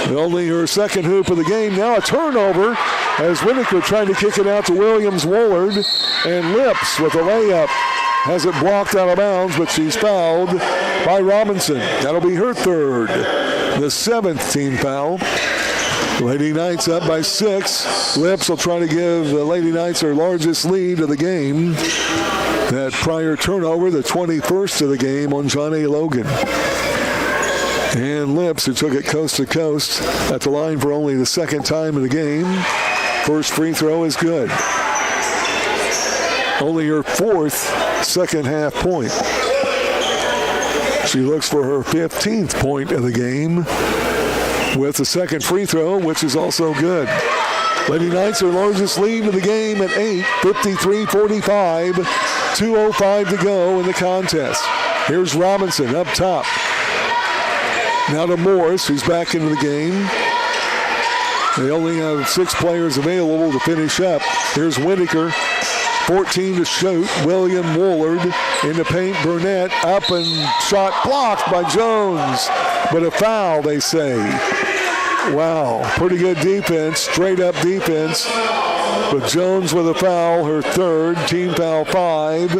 Only her second hoop of the game. Now a turnover as Whitaker trying to kick it out to Williams-Woolard. And Lips with a layup. Has it blocked out of bounds, but she's fouled by Robinson. That'll be her third. The 7th team foul. Lady Knights up by 6. Lips will try to give the Lady Knights their largest lead of the game. That prior turnover, the 21st of the game on John A. Logan. And Lips, who took it coast to coast, at the line for only the 2nd time in the game. First free throw is good. Only her 4th second half point. She looks for her 15th point of the game with the second free throw, which is also good. Lady Knights, their largest lead of the game at 8, 53-45, 2:05 to go in the contest. Here's Robinson up top. Now to Morris, who's back into the game. They only have 6 players available to finish up. Here's Whitaker. 14 to shoot. Williams-Woolard in the paint. Burnett up and shot blocked by Jones. But a foul, they say. Wow, pretty good defense, straight up defense. But Jones with a foul, her third, team foul 5.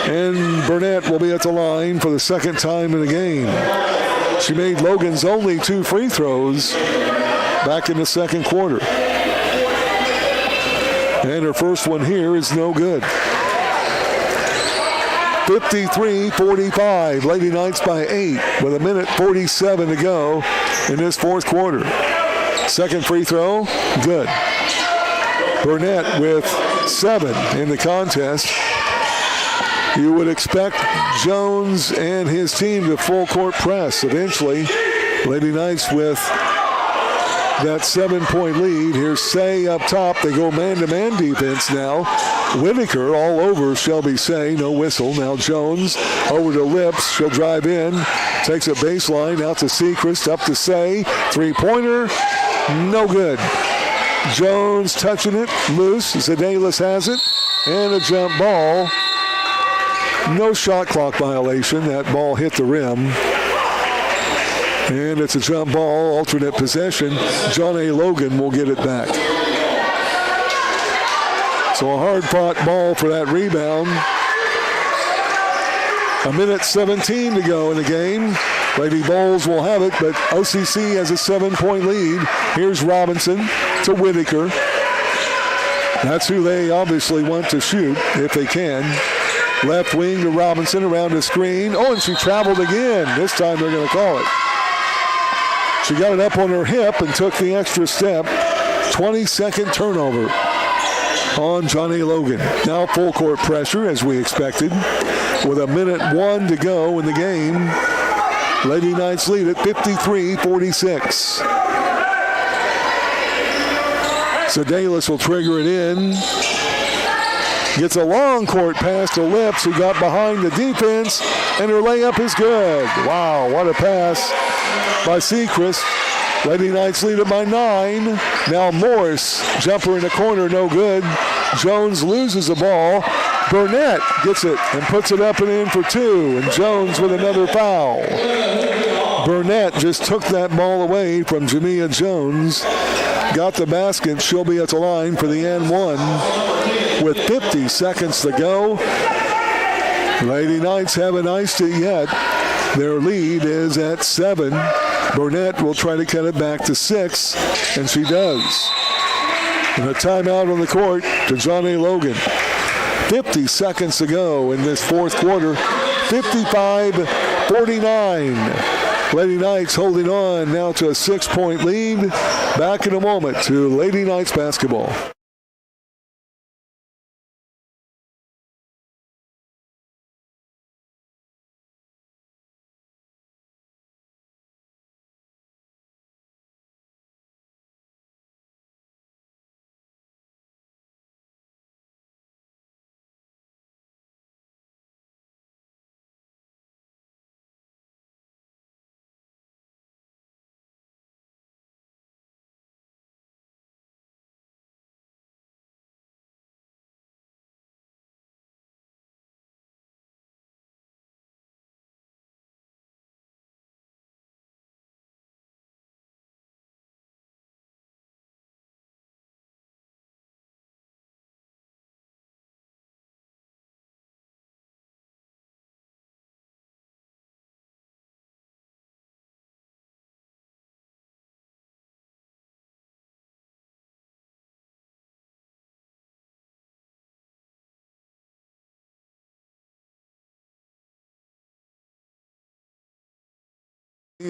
And Burnett will be at the line for the 2nd time in the game. She made Logan's only 2 free throws back in the 2nd quarter. And her first one here is no good. 53-45. Lady Knights by 8 with 1:47 to go in this 4th quarter. Second free throw, good. Burnett with 7 in the contest. You would expect Jones and his team to full court press eventually. Lady Knights with that 7-point lead. Here's Say up top. They go man-to-man defense now. Whitaker all over Shelby Say. No whistle. Now Jones over to Lips. She'll drive in. Takes a baseline out to Sechrist. Up to Say. 3-pointer. No good. Jones touching it. Loose. Zedalis has it. And a jump ball. No shot clock violation. That ball hit the rim. And it's a jump ball, alternate possession. John A. Logan will get it back. So a hard-fought ball for that rebound. A minute 17 to go in the game. Lady Bowls will have it, but OCC has a 7-point lead. Here's Robinson to Whitaker. That's who they obviously want to shoot if they can. Left wing to Robinson around the screen. Oh, and she traveled again. This time they're going to call it. She got it up on her hip and took the extra step. 22nd turnover on Johnny Logan. Now full court pressure as we expected. With a minute 1 to go in the game. Lady Knights lead at 53-46. Sedalis will trigger it in. Gets a long court pass to Lips, who got behind the defense, and her layup is good. Wow, what a pass by Sechrist. Lady Knights lead it by 9. Now Morris, jumper in the corner, no good. Jones loses the ball. Burnett gets it and puts it up and in for 2, and Jones with another foul. Burnett just took that ball away from Jamia Jones. Got the basket. She'll be at the line for the N1 with 50 seconds to go. Lady Knights haven't iced it yet. Their lead is at 7. Burnett will try to cut it back to 6, and she does. And a timeout on the court to Johnny Logan. 50 seconds to go in this fourth quarter. 55-49. Lady Knights holding on now to a 6-point lead. Back in a moment to Lady Knights basketball.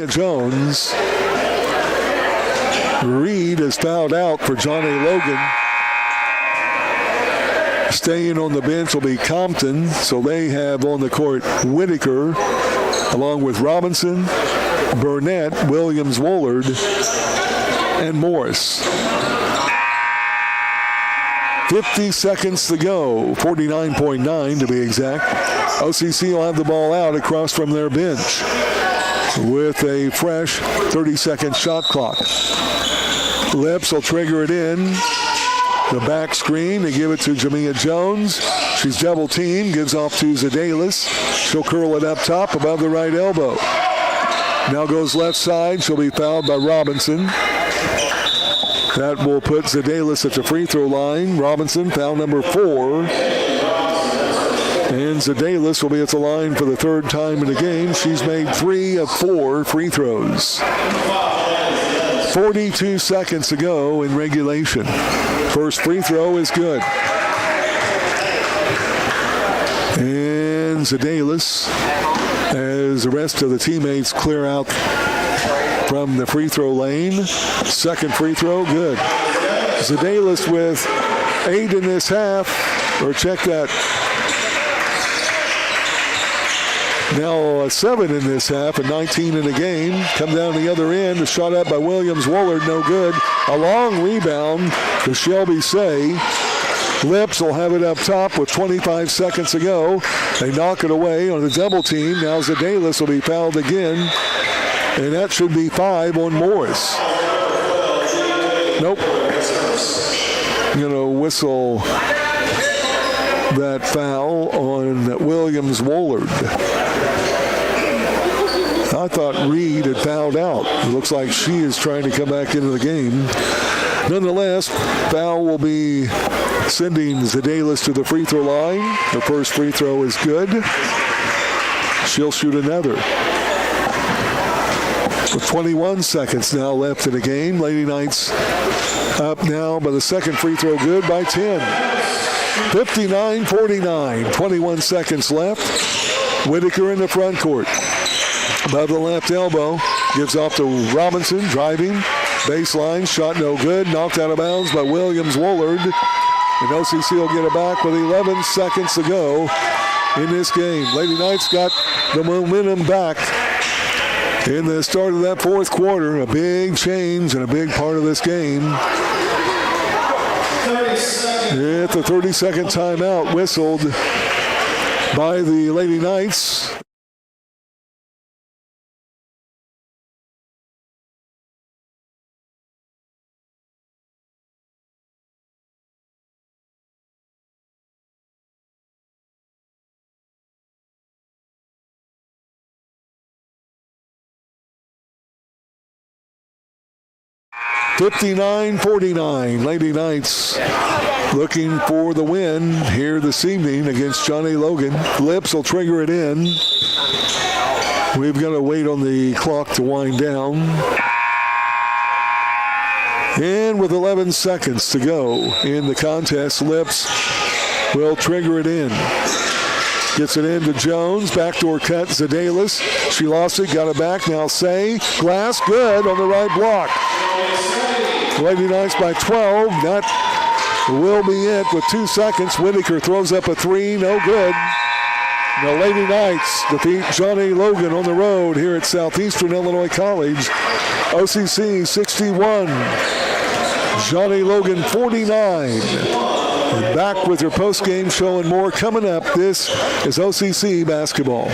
Jones. Reed is fouled out for Johnny Logan. Staying on the bench will be Compton, so they have on the court Whitaker, along with Robinson, Burnett, Williams-Woolard, and Morris. 50 seconds to go, 49.9 to be exact. OCC will have the ball out across from their bench with a fresh 30-second shot clock. Lips will trigger it in. The back screen, they give it to Jamia Jones. She's double teamed, gives off to Zedalis. She'll curl it up top above the right elbow. Now goes left side. She'll be fouled by Robinson. That will put Zedalis at the free throw line. Robinson, foul number 4. And Zedalis will be at the line for the third time in the game. She's made 3 of 4 free throws. 42 seconds to go in regulation. First free throw is good. And Zedalis, as the rest of the teammates clear out from the free throw lane. Second free throw, good. Zedalis with 8 in this half, or check that. Now 7 in this half and 19 in the game. Come down the other end. A shot up by Williams-Woolard, no good. A long rebound to Shelby Say. Lips will have it up top with 25 seconds to go. They knock it away on the double team. Now Zedalis will be fouled again. And that should be 5 on Morris. Nope. Going to whistle that foul on Williams-Woolard. I thought Reed had fouled out. It looks like she is trying to come back into the game. Nonetheless, foul will be sending Zedalis to the free throw line. The first free throw is good. she'll shoot another. With 21 seconds now left in the game, Lady Knights up now by the second free throw good by 10. 59-49, 21 seconds left. Whitaker in the front court. Above the left elbow, gives off to Robinson, driving. Baseline, shot no good, knocked out of bounds by Williams-Woolard. And OCC will get it back with 11 seconds to go in this game. Lady Knights got the momentum back in the start of that fourth quarter. A big change and a big part of this game. At the 30-second timeout whistled by the Lady Knights. (59-49). Lady Knights looking for the win here this evening against Johnny Logan. Lips will trigger it in. We've got to wait on the clock to wind down. And with 11 seconds to go in the contest, Lips will trigger it in. Gets it into Jones. Backdoor cut, Zedalis. She lost it, got it back. Now Say. Glass, good on the right block. Lady Knights by 12. That will be it with 2 seconds. Whitaker throws up a three. No good. The Lady Knights defeat Johnny Logan on the road here at Southeastern Illinois College. OCC 61. Johnny Logan 49. And back with your post-game show and more coming up. This is OCC basketball.